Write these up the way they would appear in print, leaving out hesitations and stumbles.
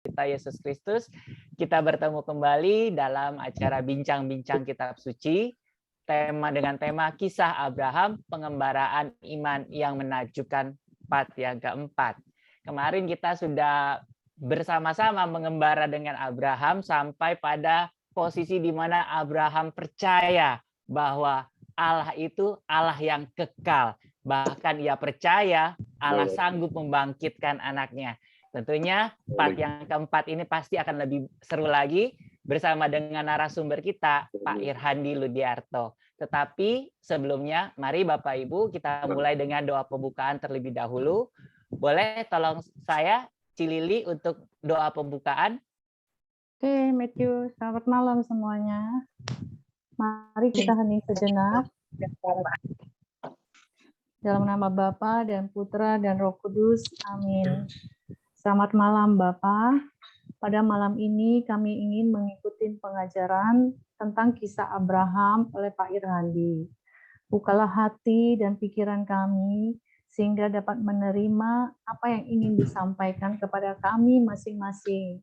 kita Yesus Kristus. Kita bertemu kembali dalam acara Bincang-Bincang Kitab Suci dengan tema Kisah Abraham, Pengembaraan Iman yang Menakjubkan part yang keempat. Kemarin kita sudah bersama-sama mengembara dengan Abraham sampai pada posisi di mana Abraham percaya bahwa Allah itu Allah yang kekal. Bahkan ia percaya Allah sanggup membangkitkan anaknya. Tentunya part yang keempat ini pasti akan lebih seru lagi bersama dengan narasumber kita, Pak Irhandi Ludiarto. Tetapi sebelumnya, mari Bapak Ibu kita mulai dengan doa pembukaan terlebih dahulu. Boleh tolong saya, Cilili, untuk doa pembukaan? Oke, Matthew, selamat malam semuanya. Mari kita hening sejenak. Dalam nama Bapa dan Putra dan Roh Kudus, amin. Selamat malam Bapak. Pada malam ini kami ingin mengikuti pengajaran tentang kisah Abraham oleh Pak Irhandi. Bukalah hati dan pikiran kami sehingga dapat menerima apa yang ingin disampaikan kepada kami masing-masing.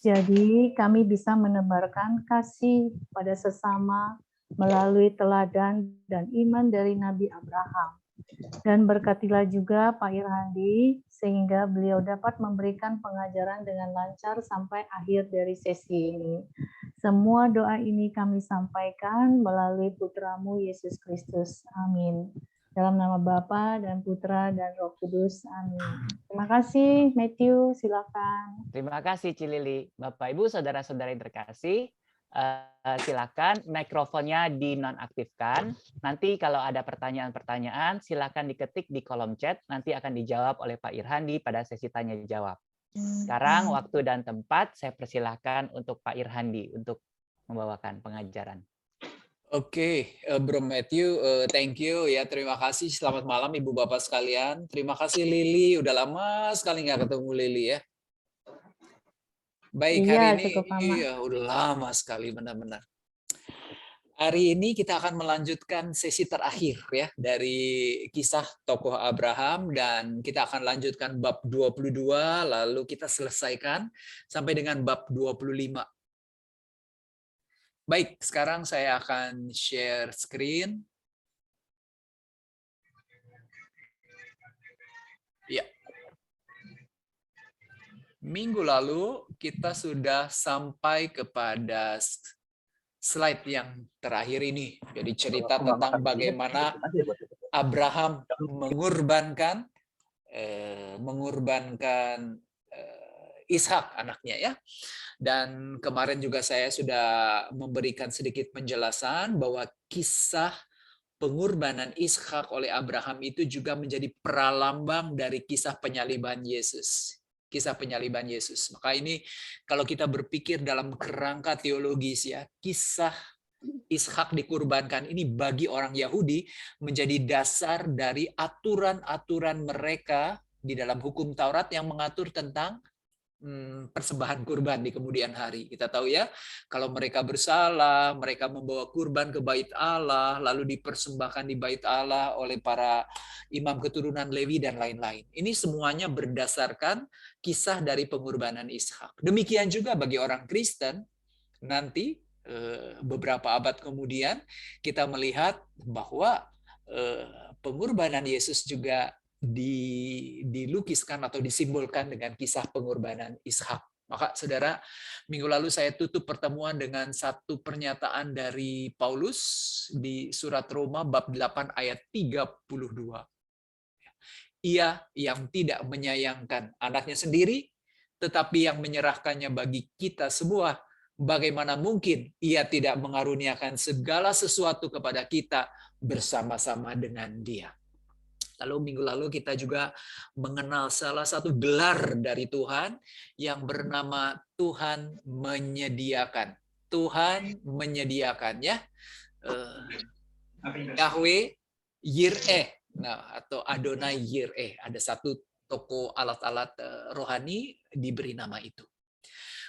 Jadi kami bisa menebarkan kasih pada sesama melalui teladan dan iman dari Nabi Abraham. Dan berkatilah juga Pak Irhandi sehingga beliau dapat memberikan pengajaran dengan lancar sampai akhir dari sesi ini. Semua doa ini kami sampaikan melalui Putramu Yesus Kristus. Amin. Dalam nama Bapa dan Putra dan Roh Kudus. Amin. Terima kasih, Matthew. Silakan. Terima kasih, Cilili. Bapak, Ibu, saudara-saudara yang terkasih, silakan mikrofonnya dinonaktifkan. Nanti kalau ada pertanyaan-pertanyaan, silakan diketik di kolom chat. Nanti akan dijawab oleh Pak Irhandi pada sesi tanya jawab. Sekarang waktu dan tempat saya persilahkan untuk Pak Irhandi untuk membawakan pengajaran. Oke, Bro Matthew, thank you ya, terima kasih. Selamat malam Ibu Bapak sekalian. Terima kasih Lili, udah lama sekali nggak ketemu Lili ya. Baik, hari ini iya, udah lama sekali benar-benar. Hari ini kita akan melanjutkan sesi terakhir ya dari kisah tokoh Abraham, dan kita akan lanjutkan bab 22 lalu kita selesaikan sampai dengan bab 25. Baik, sekarang saya akan share screen. Ya. Minggu lalu kita sudah sampai kepada slide yang terakhir ini. Jadi cerita tentang bagaimana Abraham mengorbankan Ishak anaknya ya. Dan kemarin juga saya sudah memberikan sedikit penjelasan bahwa kisah pengorbanan Ishak oleh Abraham itu juga menjadi pralambang dari kisah penyaliban Yesus. Kisah penyaliban Yesus. Maka ini kalau kita berpikir dalam kerangka teologis ya, kisah Ishak dikurbankan ini bagi orang Yahudi menjadi dasar dari aturan-aturan mereka di dalam hukum Taurat yang mengatur tentang persembahan kurban di kemudian hari. Kita tahu ya, kalau mereka bersalah, mereka membawa kurban ke bait Allah, lalu dipersembahkan di bait Allah oleh para imam keturunan Lewi dan lain-lain. Ini semuanya berdasarkan kisah dari pengorbanan Ishak. Demikian juga bagi orang Kristen, nanti beberapa abad kemudian kita melihat bahwa pengorbanan Yesus juga dilukiskan atau disimbolkan dengan kisah pengorbanan Ishak. Maka saudara, minggu lalu saya tutup pertemuan dengan satu pernyataan dari Paulus di surat Roma bab 8 ayat 32. Ia yang tidak menyayangkan anaknya sendiri, tetapi yang menyerahkannya bagi kita semua, bagaimana mungkin ia tidak mengaruniakan segala sesuatu kepada kita bersama-sama dengan dia. Lalu minggu lalu kita juga mengenal salah satu gelar dari Tuhan yang bernama Tuhan menyediakan. Tuhan menyediakan ya. Yahweh Yireh, atau Adonai Yireh. Ada satu toko alat-alat rohani diberi nama itu.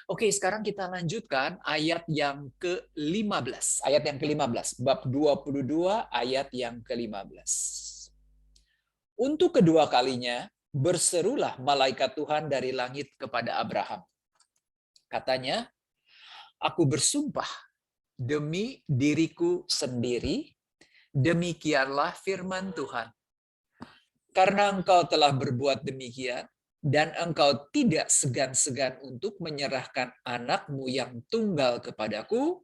Oke, sekarang kita lanjutkan ayat yang ke-15. Ayat yang ke-15, bab 22 ayat yang ke-15. Untuk kedua kalinya, berserulah malaikat Tuhan dari langit kepada Abraham. Katanya, aku bersumpah demi diriku sendiri, demikianlah firman Tuhan. Karena engkau telah berbuat demikian, dan engkau tidak segan-segan untuk menyerahkan anakmu yang tunggal kepadaku,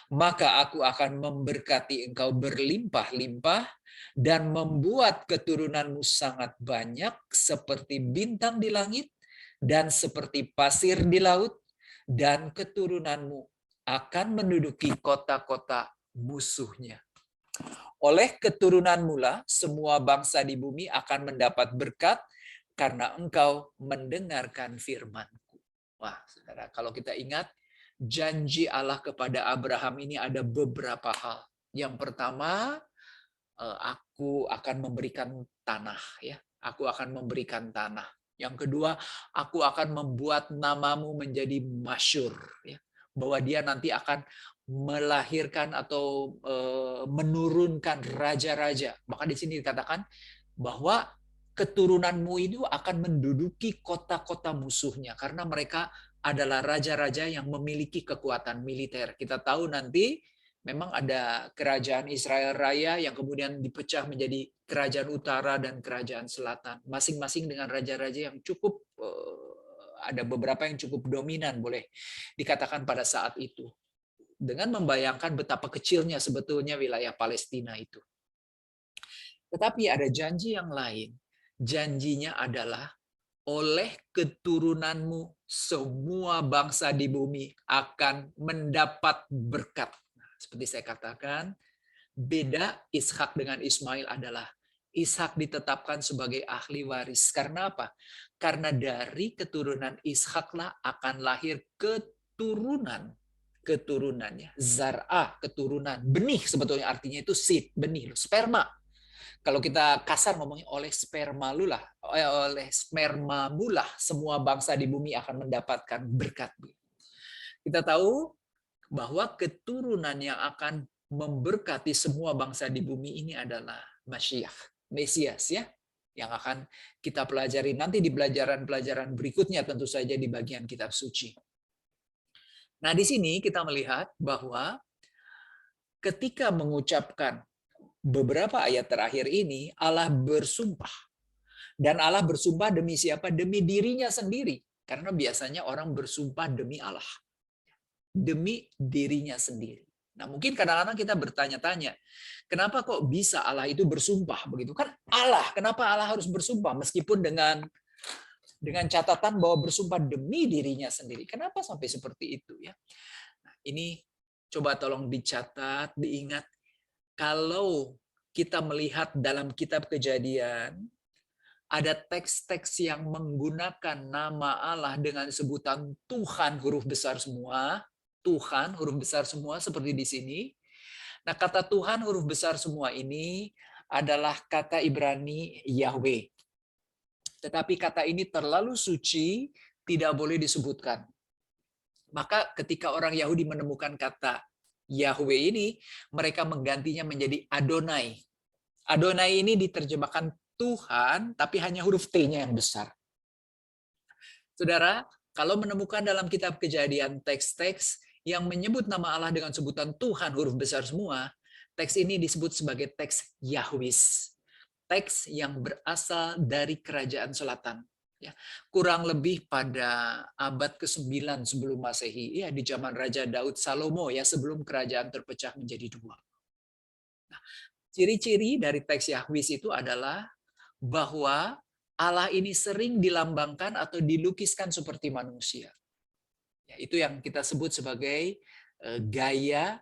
maka aku akan memberkati engkau berlimpah-limpah dan membuat keturunanmu sangat banyak seperti bintang di langit dan seperti pasir di laut, dan keturunanmu akan menduduki kota-kota musuhnya. Oleh keturunan mula, semua bangsa di bumi akan mendapat berkat karena engkau mendengarkan firman-Ku. Wah, saudara, kalau kita ingat, janji Allah kepada Abraham ini ada beberapa hal. Yang pertama, aku akan memberikan tanah. Ya, aku akan memberikan tanah. Yang kedua, aku akan membuat namamu menjadi masyhur. Ya, bahwa dia nanti akan melahirkan atau menurunkan raja-raja. Maka di sini dikatakan bahwa keturunanmu itu akan menduduki kota-kota musuhnya karena mereka adalah raja-raja yang memiliki kekuatan militer. Kita tahu nanti memang ada kerajaan Israel Raya yang kemudian dipecah menjadi kerajaan utara dan kerajaan selatan. Masing-masing dengan raja-raja yang cukup ada beberapa yang cukup dominan boleh dikatakan pada saat itu. Dengan membayangkan betapa kecilnya sebetulnya wilayah Palestina itu. Tetapi ada janji yang lain. Janjinya adalah oleh keturunanmu semua bangsa di bumi akan mendapat berkat. Nah, seperti saya katakan, beda Ishak dengan Ismail adalah Ishak ditetapkan sebagai ahli waris. Karena apa? Karena dari keturunan Ishaklah akan lahir keturunannya, zar'ah, keturunan, benih sebetulnya artinya itu seed, benih, sperma. Kalau kita kasar ngomongnya oleh sperma mulah semua bangsa di bumi akan mendapatkan berkat. Kita tahu bahwa keturunan yang akan memberkati semua bangsa di bumi ini adalah Mesias ya, yang akan kita pelajari nanti di pelajaran-pelajaran berikutnya tentu saja di bagian kitab suci. Nah, di sini kita melihat bahwa ketika mengucapkan beberapa ayat terakhir ini, Allah bersumpah. Dan Allah bersumpah demi siapa? Demi dirinya sendiri. Karena biasanya orang bersumpah demi Allah. Demi dirinya sendiri. Nah, mungkin kadang-kadang kita bertanya-tanya, kenapa kok bisa Allah itu bersumpah begitu? Kan Allah, kenapa Allah harus bersumpah meskipun dengan catatan bahwa bersumpah demi dirinya sendiri. Kenapa sampai seperti itu ya? Nah, ini coba tolong dicatat, diingat. Kalau kita melihat dalam kitab Kejadian, ada teks-teks yang menggunakan nama Allah dengan sebutan Tuhan huruf besar semua. Tuhan huruf besar semua seperti di sini. Nah, kata Tuhan huruf besar semua ini adalah kata Ibrani Yahweh. Tetapi kata ini terlalu suci, tidak boleh disebutkan. Maka ketika orang Yahudi menemukan kata Yahweh ini, mereka menggantinya menjadi Adonai. Adonai ini diterjemahkan Tuhan, tapi hanya huruf T-nya yang besar. Saudara, kalau menemukan dalam kitab Kejadian teks-teks yang menyebut nama Allah dengan sebutan Tuhan huruf besar semua, teks ini disebut sebagai teks Yahwis. Teks yang berasal dari kerajaan selatan. Ya, kurang lebih pada abad ke-9 sebelum Masehi, ya di zaman Raja Daud Salomo ya sebelum kerajaan terpecah menjadi dua. Nah, ciri-ciri dari teks Yahwis itu adalah bahwa Allah ini sering dilambangkan atau dilukiskan seperti manusia. Ya, itu yang kita sebut sebagai gaya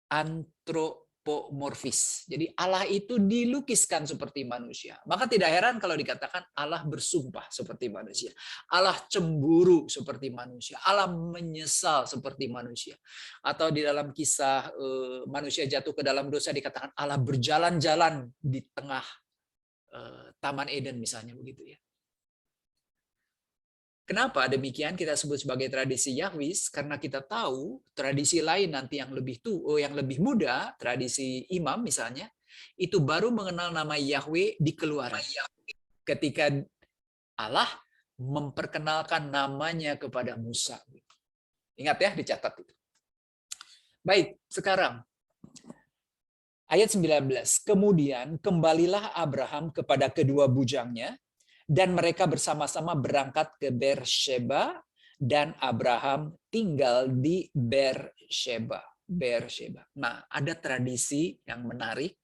antropomorfis. Jadi Allah itu dilukiskan seperti manusia. Maka tidak heran kalau dikatakan Allah bersumpah seperti manusia. Allah cemburu seperti manusia. Allah menyesal seperti manusia. Atau di dalam kisah manusia jatuh ke dalam dosa dikatakan Allah berjalan-jalan di tengah Taman Eden misalnya begitu ya. Kenapa demikian kita sebut sebagai tradisi Yahwis? Karena kita tahu tradisi lain nanti yang lebih yang lebih muda, tradisi Imam misalnya, itu baru mengenal nama Yahweh di Keluaran. Ketika Allah memperkenalkan namanya kepada Musa. Ingat ya, dicatat itu. Baik, sekarang ayat 19. Kemudian kembalilah Abraham kepada kedua bujangnya, dan mereka bersama-sama berangkat ke Beersheba, dan Abraham tinggal di Beersheba. Nah, ada tradisi yang menarik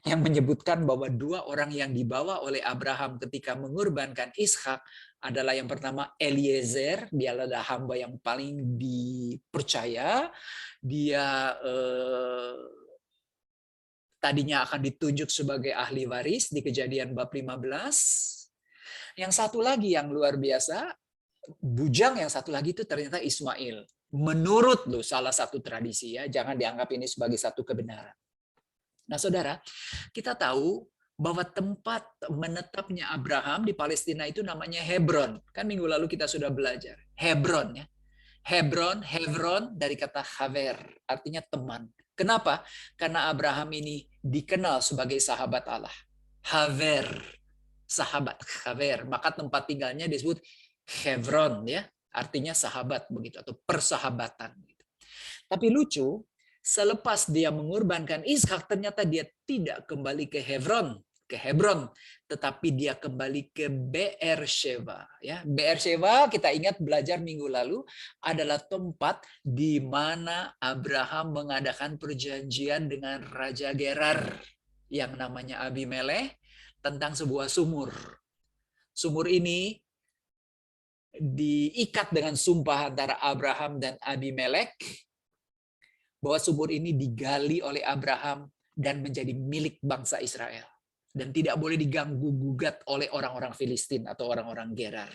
yang menyebutkan bahwa dua orang yang dibawa oleh Abraham ketika mengorbankan Ishak adalah yang pertama Eliezer, dia adalah hamba yang paling dipercaya. Dia tadinya akan ditunjuk sebagai ahli waris di Kejadian bab 15. Yang satu lagi yang luar biasa, bujang yang satu lagi itu ternyata Ismail. Menurut salah satu tradisi ya, jangan dianggap ini sebagai satu kebenaran. Nah, saudara, kita tahu bahwa tempat menetapnya Abraham di Palestina itu namanya Hebron. Kan minggu lalu kita sudah belajar. Hebron ya. Hebron dari kata haver, artinya teman. Kenapa? Karena Abraham ini dikenal sebagai sahabat Allah. Haver, sahabat, haver. Maka tempat tinggalnya disebut Hebron ya, artinya sahabat begitu atau persahabatan gitu. Tapi lucu, selepas dia mengorbankan Ishak ternyata dia tidak kembali ke Hebron, tetapi dia kembali ke Beersheba ya. Beersheba kita ingat belajar minggu lalu adalah tempat di mana Abraham mengadakan perjanjian dengan Raja Gerar yang namanya Abimelekh tentang sebuah sumur. Sumur ini diikat dengan sumpah antara Abraham dan Abimelekh bahwa sumur ini digali oleh Abraham dan menjadi milik bangsa Israel dan tidak boleh diganggu gugat oleh orang-orang Filistin atau orang-orang Gerar.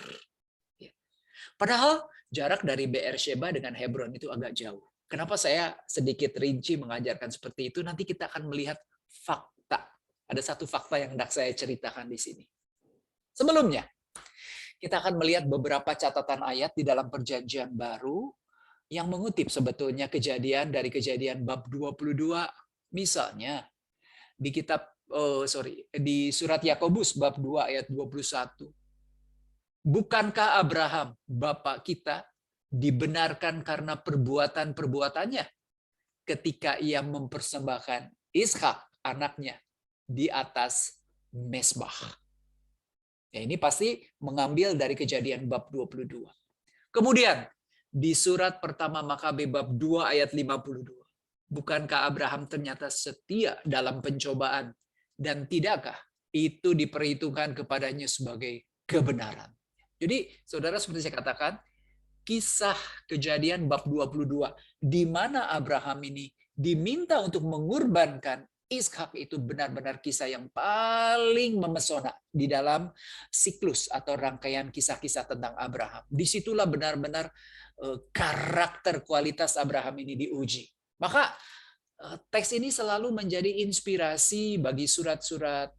Padahal jarak dari Beersheba dengan Hebron itu agak jauh. Kenapa saya sedikit rinci mengajarkan seperti itu? Nanti kita akan melihat fakta. Ada satu fakta yang hendak saya ceritakan di sini. Sebelumnya, kita akan melihat beberapa catatan ayat di dalam Perjanjian Baru yang mengutip sebetulnya dari Kejadian bab 22. Misalnya di di surat Yakobus bab 2 ayat 21. Bukankah Abraham bapak kita dibenarkan karena perbuatan-perbuatannya ketika ia mempersembahkan Ishak anaknya di atas mezbah. Ya, ini pasti mengambil dari Kejadian bab 22. Kemudian di surat pertama Makabe bab 2 ayat 52. Bukankah Abraham ternyata setia dalam pencobaan dan tidakkah itu diperhitungkan kepadanya sebagai kebenaran. Jadi saudara seperti saya katakan, kisah Kejadian bab 22 di mana Abraham ini diminta untuk mengorbankan Ishak itu benar-benar kisah yang paling memesona di dalam siklus atau rangkaian kisah-kisah tentang Abraham. Disitulah benar-benar karakter kualitas Abraham ini diuji. Maka teks ini selalu menjadi inspirasi bagi surat-surat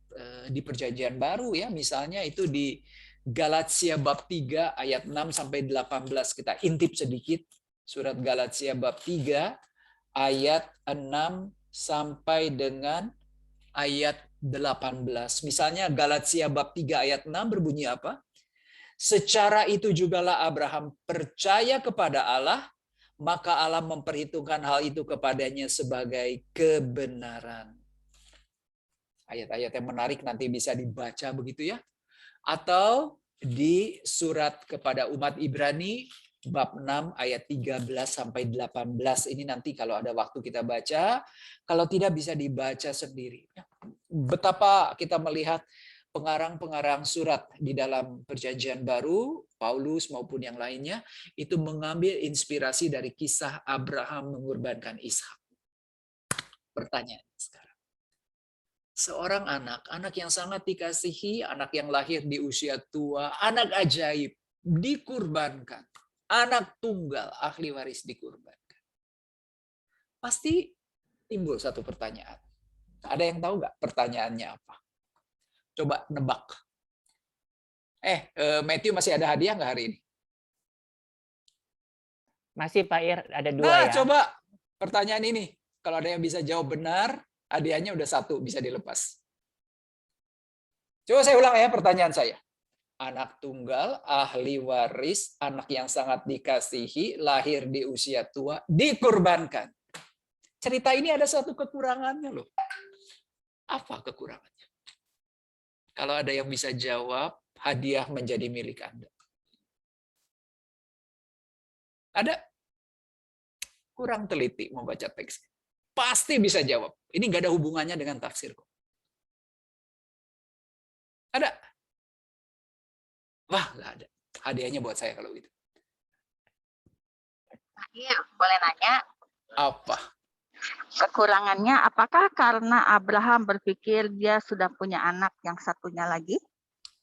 di Perjanjian Baru ya. Misalnya itu di Galatia bab 3 ayat 6 sampai 18 kita intip sedikit. Surat Galatia bab 3 ayat 6 sampai dengan ayat 18. Misalnya Galatia bab 3 ayat 6 berbunyi apa? Secara itu jugalah Abraham percaya kepada Allah, maka Allah memperhitungkan hal itu kepadanya sebagai kebenaran. Ayat-ayat yang menarik nanti bisa dibaca begitu ya. Atau di surat kepada umat Ibrani bab 6 ayat 13 sampai 18 ini nanti kalau ada waktu kita baca, kalau tidak bisa dibaca sendiri. Betapa kita melihat pengarang-pengarang surat di dalam Perjanjian Baru, Paulus maupun yang lainnya, itu mengambil inspirasi dari kisah Abraham mengorbankan Ishak. Pertanyaan sekarang. Seorang anak yang sangat dikasihi, anak yang lahir di usia tua, anak ajaib, dikurbankan. Anak tunggal, ahli waris dikurbankan. Pasti timbul satu pertanyaan. Ada yang tahu nggak pertanyaannya apa? Coba nebak. Matthew masih ada hadiah nggak hari ini? Masih Pak Ir, ada 2 nah, ya. Coba pertanyaan ini. Kalau ada yang bisa jawab benar, hadiahnya udah 1 bisa dilepas. Coba saya ulang ya pertanyaan saya. anak tunggal, ahli waris, anak yang sangat dikasihi, lahir di usia tua, dikurbankan. Cerita ini ada satu kekurangannya loh. Apa kekurangannya? Kalau ada yang bisa jawab, hadiah menjadi milik Anda. Ada? Kurang teliti membaca teks. Pasti bisa jawab. Ini nggak ada hubungannya dengan tafsir kok. Ada? Wah, nggak ada. Hadiahnya buat saya kalau gitu. Iya, boleh nanya. Apa? Kekurangannya apakah karena Abraham berpikir dia sudah punya anak yang satunya lagi?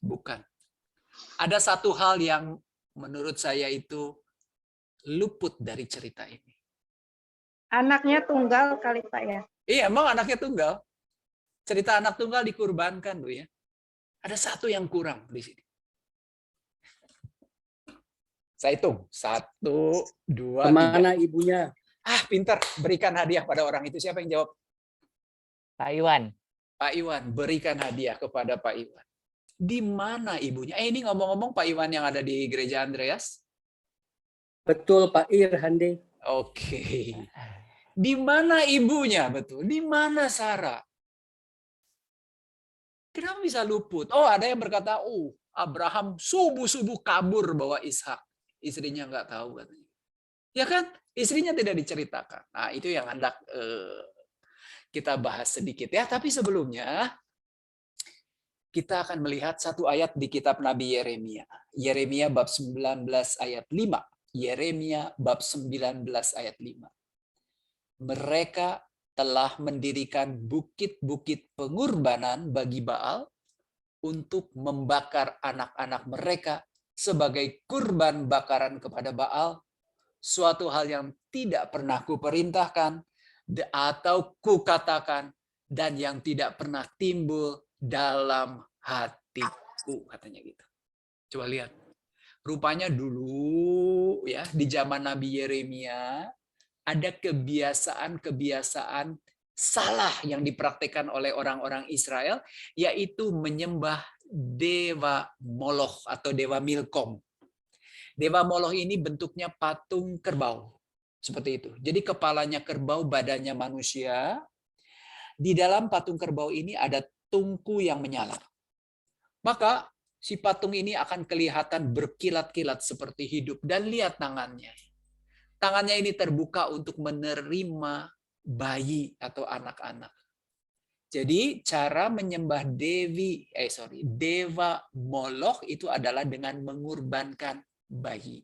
Bukan. Ada satu hal yang menurut saya itu luput dari cerita ini. Anaknya tunggal kali Pak ya. Iya, emang anaknya tunggal. Cerita anak tunggal dikurbankan, Bu ya. Ada satu yang kurang di sini. Saya hitung. 1, 2, 3. Kemana ibunya? Pintar. Berikan hadiah pada orang itu. Siapa yang jawab? Pak Iwan. Pak Iwan. Berikan hadiah kepada Pak Iwan. Di mana ibunya? Ini ngomong-ngomong Pak Iwan yang ada di Gereja Andreas? Betul Pak Irhande. Oke. Di mana ibunya? Betul. Di mana Sarah? Kenapa bisa luput? Oh, ada yang berkata, Abraham subuh-subuh kabur bawa Ishak. Istrinya nggak tahu katanya. Ya kan? Istrinya tidak diceritakan. Nah, itu yang hendak kita bahas sedikit ya. Tapi sebelumnya, kita akan melihat satu ayat di kitab Nabi Yeremia. Yeremia bab 19 ayat 5. Yeremia bab 19 ayat 5. Mereka telah mendirikan bukit-bukit pengorbanan bagi Baal untuk membakar anak-anak mereka sebagai kurban bakaran kepada Baal, suatu hal yang tidak pernah kuperintahkan atau kukatakan dan yang tidak pernah timbul dalam hatiku, katanya gitu. Coba lihat. Rupanya dulu ya di zaman Nabi Yeremia ada kebiasaan-kebiasaan salah yang dipraktikkan oleh orang-orang Israel, yaitu menyembah dewa Moloch atau dewa Milkom. Dewa Moloch ini bentuknya patung kerbau. Seperti itu. Jadi kepalanya kerbau, badannya manusia. Di dalam patung kerbau ini ada tungku yang menyala. Maka si patung ini akan kelihatan berkilat-kilat seperti hidup. Dan lihat tangannya. Tangannya ini terbuka untuk menerima bayi atau anak-anak. Jadi cara menyembah dewa Moloch itu adalah dengan mengorbankan bayi.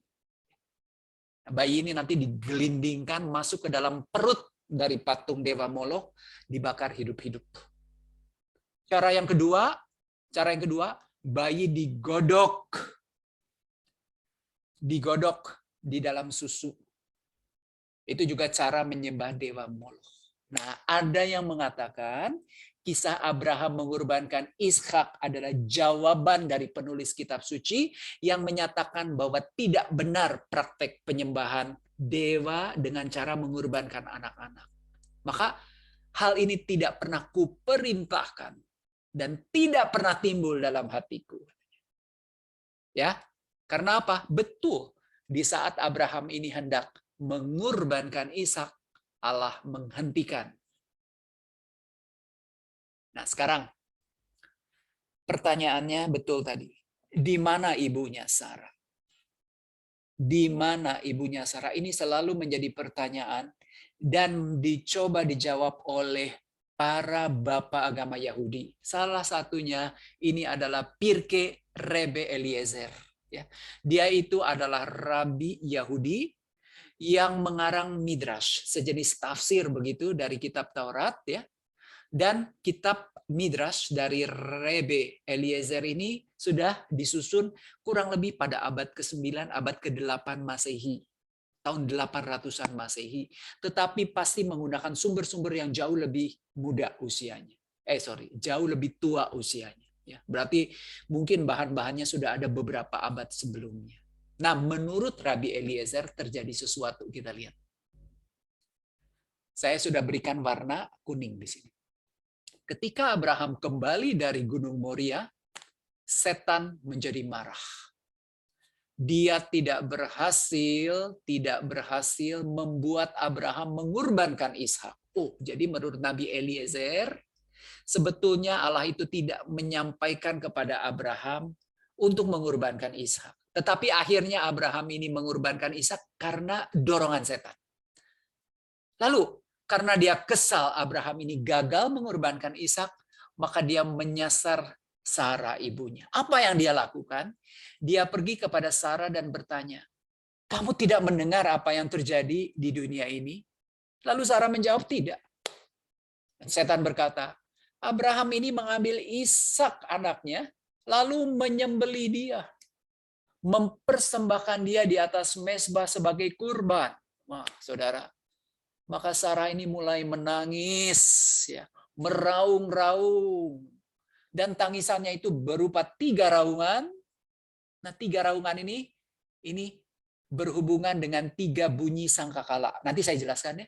Bayi ini nanti digelindingkan masuk ke dalam perut dari patung dewa Moloch, dibakar hidup-hidup. Cara yang kedua, bayi digodok di dalam susu. Itu juga cara menyembah dewa Moloch. Nah, ada yang mengatakan kisah Abraham mengorbankan Ishak adalah jawaban dari penulis kitab suci yang menyatakan bahwa tidak benar praktek penyembahan dewa dengan cara mengorbankan anak-anak. Maka hal ini tidak pernah kuperintahkan dan tidak pernah timbul dalam hatiku. Ya, karena apa? Betul, di saat Abraham ini hendak mengorbankan Ishak, Allah menghentikan. Nah, sekarang pertanyaannya betul tadi. Di mana ibunya Sarah? Di mana ibunya Sarah? Ini selalu menjadi pertanyaan dan dicoba dijawab oleh para bapak agama Yahudi. Salah satunya ini adalah Pirkei Rebbe Eliezer. Dia itu adalah rabi Yahudi yang mengarang midrash, sejenis tafsir begitu dari kitab Taurat ya. Dan kitab midrash dari Rebbe Eliezer ini sudah disusun kurang lebih pada abad ke-9, abad ke-8 Masehi. Tahun 800-an Masehi. Tetapi pasti menggunakan sumber-sumber yang jauh lebih muda usianya. Jauh lebih tua usianya. Ya, berarti mungkin bahan-bahannya sudah ada beberapa abad sebelumnya. Nah, menurut Rabbi Eliezer terjadi sesuatu, kita lihat. Saya sudah berikan warna kuning di sini. Ketika Abraham kembali dari Gunung Moria, setan menjadi marah. Dia tidak berhasil membuat Abraham mengorbankan Ishak. Oh, jadi menurut Nabi Eliezer, sebetulnya Allah itu tidak menyampaikan kepada Abraham untuk mengorbankan Ishak. Tetapi akhirnya Abraham ini mengorbankan Ishak karena dorongan setan. Lalu, karena dia kesal Abraham ini gagal mengorbankan Ishak, maka dia menyasar Sarah ibunya. Apa yang dia lakukan? Dia pergi kepada Sarah dan bertanya, "Kamu tidak mendengar apa yang terjadi di dunia ini?" Lalu Sarah menjawab, "Tidak." Dan setan berkata, "Abraham ini mengambil Ishak anaknya, lalu menyembelih dia, mempersembahkan dia di atas mezbah sebagai kurban." Wah, saudara, maka Sarah ini mulai menangis, ya, meraung-raung, dan tangisannya itu berupa 3 raungan. Nah, 3 raungan ini berhubungan dengan 3 bunyi sangkakala. Nanti saya jelaskan ya.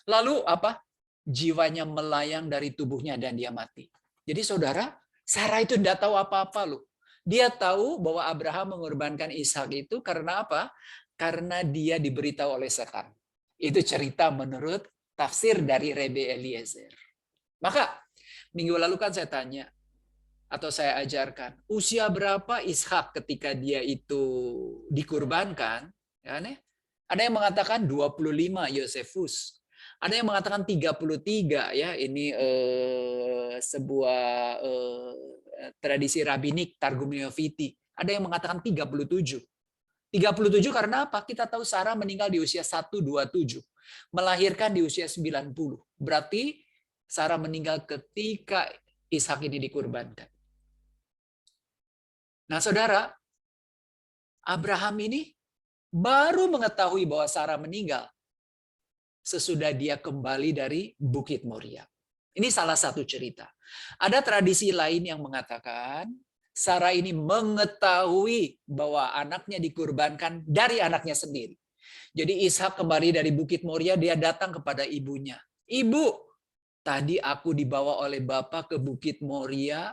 Lalu apa? Jiwanya melayang dari tubuhnya dan dia mati. Jadi saudara, Sarah itu tidak tahu apa-apa loh. Dia tahu bahwa Abraham mengorbankan Ishak itu karena apa? Karena dia diberitahu oleh setan. Itu cerita menurut tafsir dari Rabbi Eliezer. Maka minggu lalu kan saya tanya, atau saya ajarkan, usia berapa Ishak ketika dia itu dikurbankan? Ya, ada yang mengatakan 25 Yosefus. Ada yang mengatakan 33, ya, ini sebuah tradisi rabbinik Targum Neofiti. Ada yang mengatakan 37. 37 karena apa? Kita tahu Sarah meninggal di usia 127. Melahirkan di usia 90. Berarti Sarah meninggal ketika Ishak ini dikurbankan. Nah, saudara, Abraham ini baru mengetahui bahwa Sarah meninggal sesudah dia kembali dari Bukit Moria. Ini salah satu cerita. Ada tradisi lain yang mengatakan Sarah ini mengetahui bahwa anaknya dikurbankan dari anaknya sendiri. Jadi Ishak kembali dari Bukit Moria, dia datang kepada ibunya. "Ibu, tadi aku dibawa oleh Bapak ke Bukit Moria,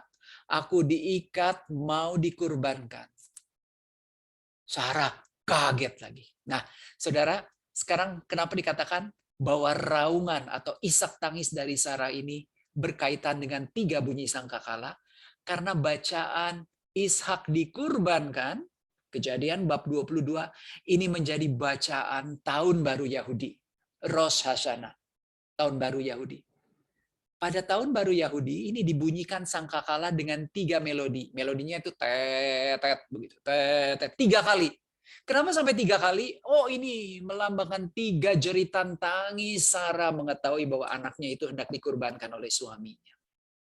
aku diikat mau dikurbankan." Sarah kaget lagi. Nah, saudara, sekarang kenapa dikatakan bahwa raungan atau isak tangis dari Sarah ini berkaitan dengan 3 bunyi sangkakala? Karena bacaan Ishak dikurbankan, Kejadian bab 22, ini menjadi bacaan tahun baru Yahudi, Rosh Hashanah, tahun baru Yahudi. Pada tahun baru Yahudi ini dibunyikan sangkakala dengan 3 melodi. Melodinya itu tet begitu, tet 3 kali. Kenapa sampai 3 kali? Oh, ini melambangkan 3 jeritan tangis Sarah mengetahui bahwa anaknya itu hendak dikurbankan oleh suaminya.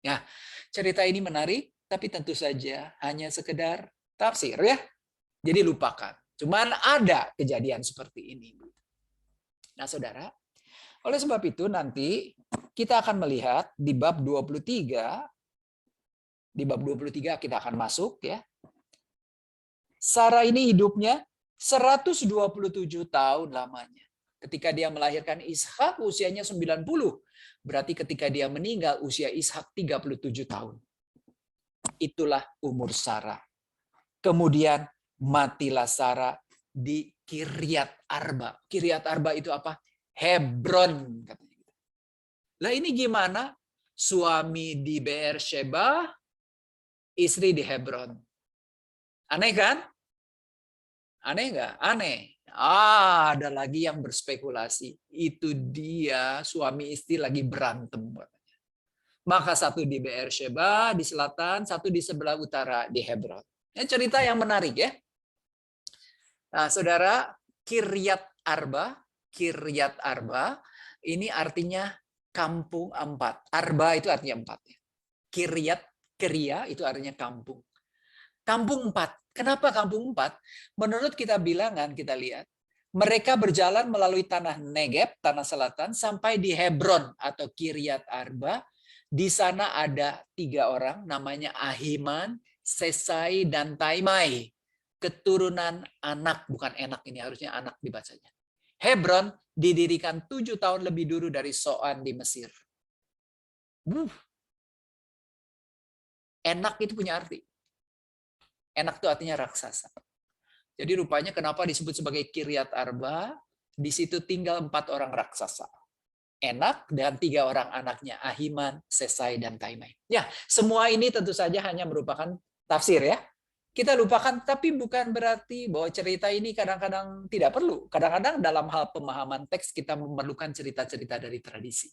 Ya, cerita ini menarik, tapi tentu saja hanya sekedar tafsir ya. Jadi lupakan. Cuman ada kejadian seperti ini. Nah, saudara, oleh sebab itu nanti kita akan melihat di bab 23, kita akan masuk ya. Sarah ini hidupnya 127 tahun lamanya. Ketika dia melahirkan Ishak usianya 90. Berarti ketika dia meninggal usia Ishak 37 tahun. Itulah umur Sarah. Kemudian matilah Sarah di Kiryat Arba. Kiryat Arba itu apa? Hebron katanya. Lah ini gimana? Suami di Beersheba, istri di Hebron. Aneh kan? Aneh nggak? Aneh. Ada lagi yang berspekulasi. Itu dia suami istri lagi berantem. Maka satu di Beersheba, di selatan, satu di sebelah utara, di Hebron. Ini cerita yang menarik ya. Nah, saudara, Kiryat Arba ini artinya kampung 4. Arba itu artinya 4. Kiria itu artinya kampung. Kampung 4. Kenapa kampung 4? Menurut kita bilangan, kita lihat. Mereka berjalan melalui tanah Negeb, tanah selatan, sampai di Hebron atau Kiryat Arba. Di sana ada 3 orang, namanya Ahiman, Sesai, dan Taimai. Keturunan Anak, bukan enak ini, harusnya anak dibacanya. Hebron didirikan 7 tahun lebih dulu dari Soan di Mesir. Enak itu punya arti. Enak itu artinya raksasa. Jadi rupanya kenapa disebut sebagai Kiryat Arba? Di situ tinggal 4 orang raksasa. Enak dan 3 orang anaknya, Ahiman, Sesai, dan Taimai. Ya, semua ini tentu saja hanya merupakan tafsir ya. Kita lupakan, tapi bukan berarti bahwa cerita ini kadang-kadang tidak perlu. Kadang-kadang dalam hal pemahaman teks kita memerlukan cerita-cerita dari tradisi.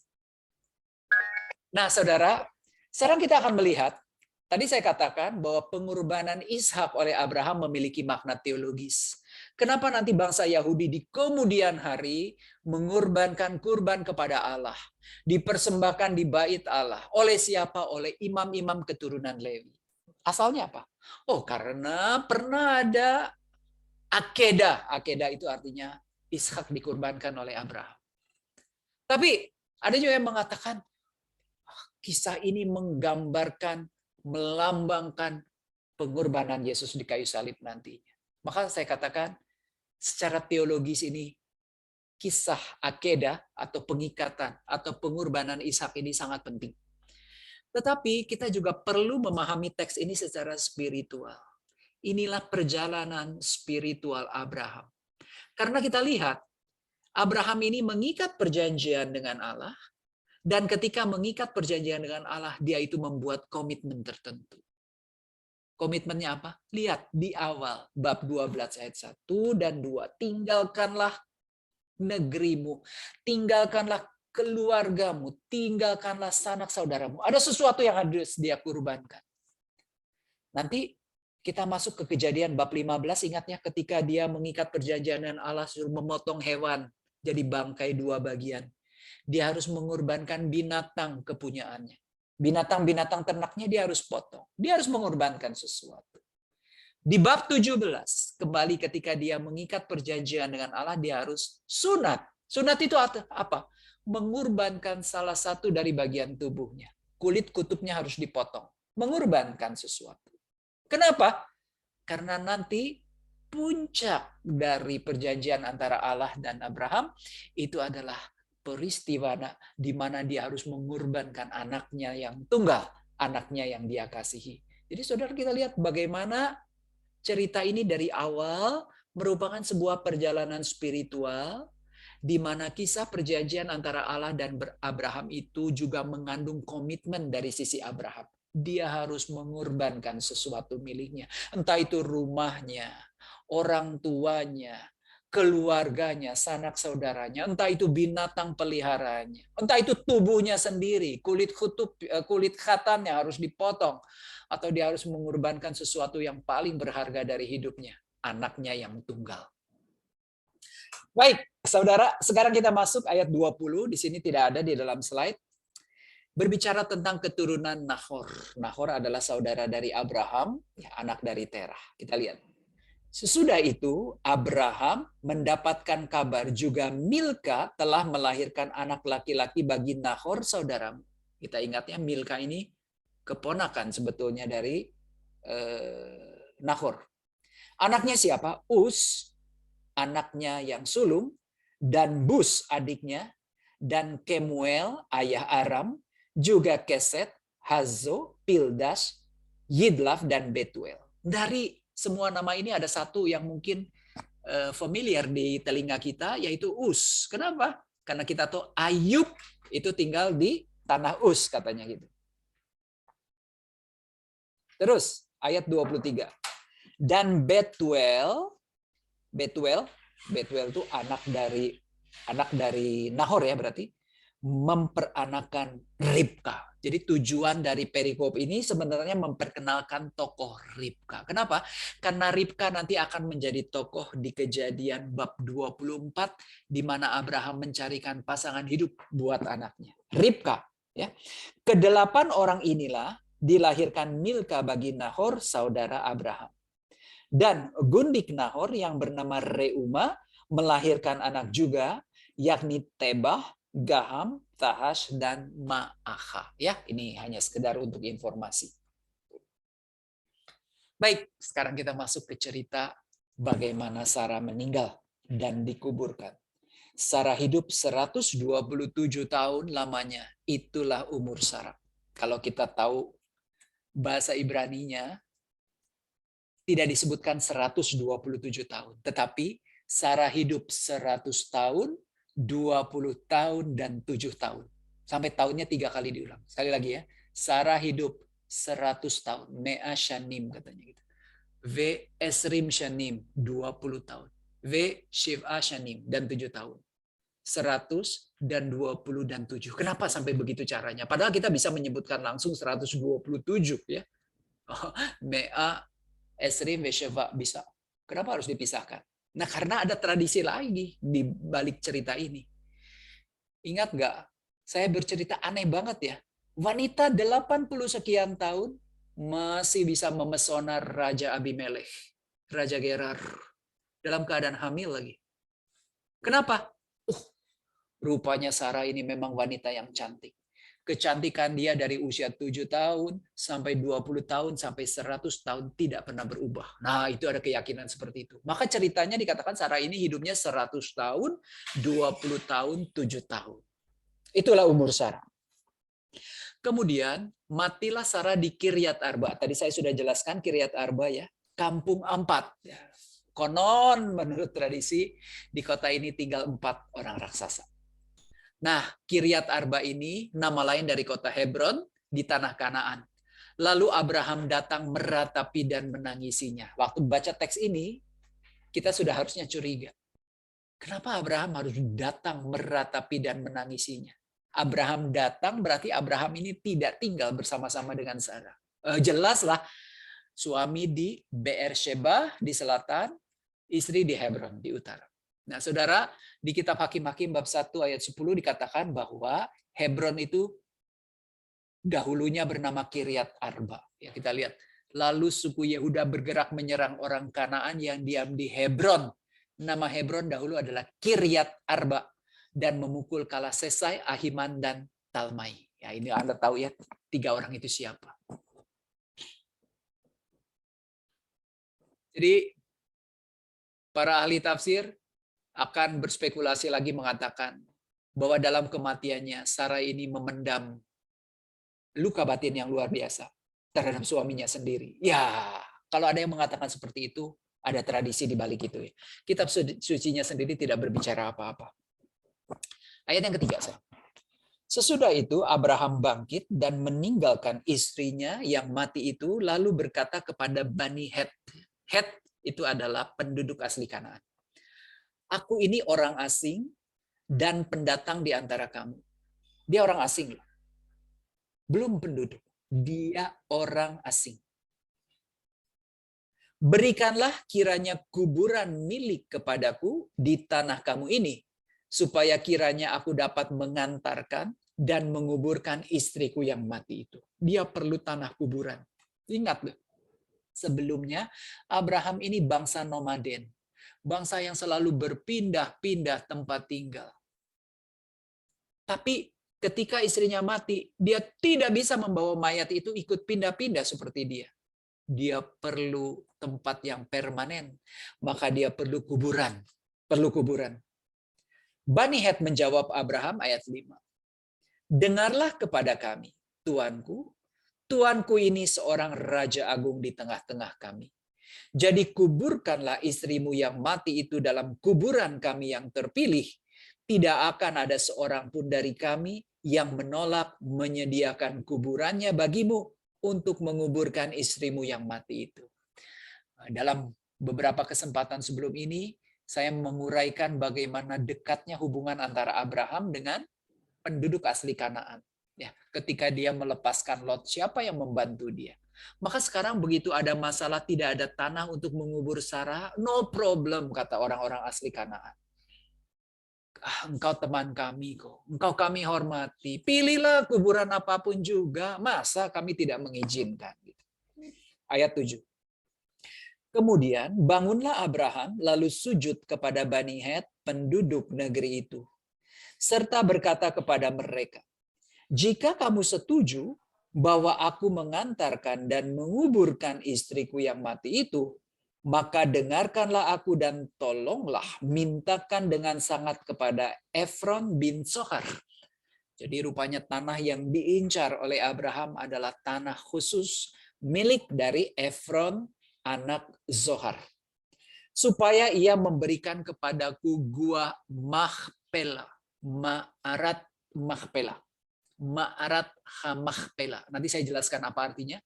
Nah, saudara, sekarang kita akan melihat, tadi saya katakan bahwa pengorbanan Ishak oleh Abraham memiliki makna teologis. Kenapa nanti bangsa Yahudi di kemudian hari mengorbankan kurban kepada Allah, dipersembahkan di bait Allah, oleh siapa? Oleh imam-imam keturunan Lewi. Asalnya apa? Oh, karena pernah ada akedah. Akedah itu artinya Ishak dikurbankan oleh Abraham. Tapi ada juga yang mengatakan kisah ini menggambarkan, melambangkan pengorbanan Yesus di kayu salib nantinya. Maka saya katakan secara teologis ini kisah akedah atau pengikatan atau pengorbanan Ishak ini sangat penting. Tetapi kita juga perlu memahami teks ini secara spiritual. Inilah perjalanan spiritual Abraham. Karena kita lihat Abraham ini mengikat perjanjian dengan Allah, dan ketika mengikat perjanjian dengan Allah, dia itu membuat komitmen tertentu. Komitmennya apa? Lihat di awal, bab 12 ayat 1 dan 2. Tinggalkanlah negerimu, tinggalkanlah keluargamu, tinggalkanlah sanak saudaramu. Ada sesuatu yang harus dia kurbankan. Nanti kita masuk ke Kejadian bab 15, ingatnya ketika dia mengikat perjanjian dengan Allah, suruh memotong hewan jadi bangkai 2 bagian. Dia harus mengorbankan binatang kepunyaannya. Binatang-binatang ternaknya dia harus potong. Dia harus mengorbankan sesuatu. Di bab 17, kembali ketika dia mengikat perjanjian dengan Allah, dia harus sunat. Sunat itu apa? Mengorbankan salah satu dari bagian tubuhnya. Kulit kutubnya harus dipotong. Mengorbankan sesuatu. Kenapa? Karena nanti puncak dari perjanjian antara Allah dan Abraham itu adalah peristiwa di mana dia harus mengorbankan anaknya yang tunggal, anaknya yang dia kasihi. Jadi saudara, kita lihat bagaimana cerita ini dari awal merupakan sebuah perjalanan spiritual di mana kisah perjanjian antara Allah dan Abraham itu juga mengandung komitmen dari sisi Abraham. Dia harus mengorbankan sesuatu miliknya, entah itu rumahnya, orang tuanya, keluarganya, sanak saudaranya, entah itu binatang peliharaannya, entah itu tubuhnya sendiri, kulit khatannya harus dipotong, atau dia harus mengorbankan sesuatu yang paling berharga dari hidupnya, anaknya yang tunggal. Baik, saudara, sekarang kita masuk ayat 20, di sini tidak ada di dalam slide. Berbicara tentang keturunan Nahor. Nahor adalah saudara dari Abraham, anak dari Terah. Kita lihat. Sesudah itu, Abraham mendapatkan kabar juga Milka telah melahirkan anak laki-laki bagi Nahor saudaramu. Kita ingatnya Milka ini keponakan sebetulnya dari Nahor. Anaknya siapa? Uz, anaknya yang sulung, dan Bus adiknya, dan Kemuel ayah Aram, juga Keset, Hazo, Pildas, Yidlaf, dan Betuel. Dari semua nama ini ada satu yang mungkin familiar di telinga kita, yaitu Uz. Kenapa? Karena kita tahu Ayub itu tinggal di tanah Uz, katanya gitu. Terus ayat 23. Dan Betuel itu anak dari Nahor ya berarti, memperanakan Ribka. Jadi tujuan dari perikop ini sebenarnya memperkenalkan tokoh Ribka. Kenapa? Karena Ribka nanti akan menjadi tokoh di Kejadian bab 24 di mana Abraham mencarikan pasangan hidup buat anaknya. Ribka, ya. Kedelapan orang inilah dilahirkan Milka bagi Nahor saudara Abraham. Dan gundik Nahor yang bernama Reuma melahirkan anak juga, yakni Tebah, Gaham, Tahash, dan Ma'akha. Ya, ini hanya sekedar untuk informasi. Baik, sekarang kita masuk ke cerita bagaimana Sarah meninggal dan dikuburkan. Sarah hidup 127 tahun lamanya. Itulah umur Sarah. Kalau kita tahu bahasa Ibraninya, tidak disebutkan 127 tahun, tetapi Sarah hidup 100 tahun, 20 tahun, dan 7 tahun. Sampai tahunnya 3 kali diulang. Sekali lagi ya, Sarah hidup 100 tahun, Mea Shanim katanya gitu. V Esrim Shanim 20 tahun. V Shiv'a Shanim dan 7 tahun. 100 dan 20 dan 7. Kenapa sampai begitu caranya? Padahal kita bisa menyebutkan langsung 127 ya. Mea Esrim Vesheva bisa. Kenapa harus dipisahkan? Nah, karena ada tradisi lagi di balik cerita ini. Ingat nggak? Saya bercerita aneh banget ya. Wanita 80 sekian tahun masih bisa memesona Raja Abimelekh, Raja Gerar, dalam keadaan hamil lagi. Kenapa? Rupanya Sarah ini memang wanita yang cantik. Kecantikan dia dari usia 7 tahun sampai 20 tahun sampai 100 tahun tidak pernah berubah. Nah, itu ada keyakinan seperti itu. Maka ceritanya dikatakan Sarah ini hidupnya 100 tahun, 20 tahun, 7 tahun. Itulah umur Sarah. Kemudian matilah Sarah di Kiryat Arba. Tadi saya sudah jelaskan Kiryat Arba ya, kampung Ampat. Konon menurut tradisi di kota ini tinggal 4 orang raksasa. Nah, Kiryat Arba ini nama lain dari kota Hebron di tanah Kanaan. Lalu Abraham datang meratapi dan menangisinya. Waktu baca teks ini, kita sudah harusnya curiga. Kenapa Abraham harus datang meratapi dan menangisinya? Abraham datang berarti Abraham ini tidak tinggal bersama-sama dengan Sarah. Jelaslah, suami di Beersheba di selatan, istri di Hebron di utara. Nah, saudara, di kitab Hakim-Hakim bab 1 ayat 10 dikatakan bahwa Hebron itu dahulunya bernama Kiryat Arba. Ya, kita lihat. Lalu suku Yehuda bergerak menyerang orang Kanaan yang diam di Hebron. Nama Hebron dahulu adalah Kiryat Arba dan memukul kalah Sesai, Ahiman, dan Talmai. Ya, ini Anda tahu ya, 3 orang itu siapa. Jadi para ahli tafsir akan berspekulasi lagi mengatakan bahwa dalam kematiannya Sarah ini memendam luka batin yang luar biasa terhadap suaminya sendiri. Ya, kalau ada yang mengatakan seperti itu, ada tradisi di balik itu. Kitab sucinya sendiri tidak berbicara apa-apa. Ayat yang ketiga, saya. Sesudah itu Abraham bangkit dan meninggalkan istrinya yang mati itu, lalu berkata kepada Bani Het. Het itu adalah penduduk asli Kanaan. Aku ini orang asing dan pendatang di antara kamu. Dia orang asing loh. Belum penduduk. Dia orang asing. Berikanlah kiranya kuburan milik kepadaku di tanah kamu ini, supaya kiranya aku dapat mengantarkan dan menguburkan istriku yang mati itu. Dia perlu tanah kuburan. Ingat loh, sebelumnya Abraham ini bangsa nomaden. Bangsa yang selalu berpindah-pindah tempat tinggal. Tapi ketika istrinya mati, dia tidak bisa membawa mayat itu ikut pindah-pindah seperti dia. Dia perlu tempat yang permanen. Maka dia perlu kuburan. Perlu kuburan. Bani Het menjawab Abraham ayat 5. Dengarlah kepada kami, Tuanku. Tuanku ini seorang Raja Agung di tengah-tengah kami. Jadi kuburkanlah istrimu yang mati itu dalam kuburan kami yang terpilih. Tidak akan ada seorang pun dari kami yang menolak menyediakan kuburannya bagimu untuk menguburkan istrimu yang mati itu. Dalam beberapa kesempatan sebelum ini, saya menguraikan bagaimana dekatnya hubungan antara Abraham dengan penduduk asli Kanaan. Ya, ketika dia melepaskan Lot, siapa yang membantu dia? Maka sekarang begitu ada masalah, tidak ada tanah untuk mengubur Sarah, no problem, kata orang-orang asli Kanaan. Engkau teman kami kok, engkau kami hormati, pilihlah kuburan apapun juga, masa kami tidak mengizinkan. Ayat 7. Kemudian bangunlah Abraham lalu sujud kepada Bani Het, penduduk negeri itu, serta berkata kepada mereka, jika kamu setuju bahwa aku mengantarkan dan menguburkan istriku yang mati itu, maka dengarkanlah aku dan tolonglah mintakan dengan sangat kepada Efron bin Sohar. Jadi rupanya tanah yang diincar oleh Abraham adalah tanah khusus milik dari Efron anak Zohar, supaya ia memberikan kepadaku gua Mahpela, Ma'arat Mahpela, Ma'arat Hamahpela. Nanti saya jelaskan apa artinya.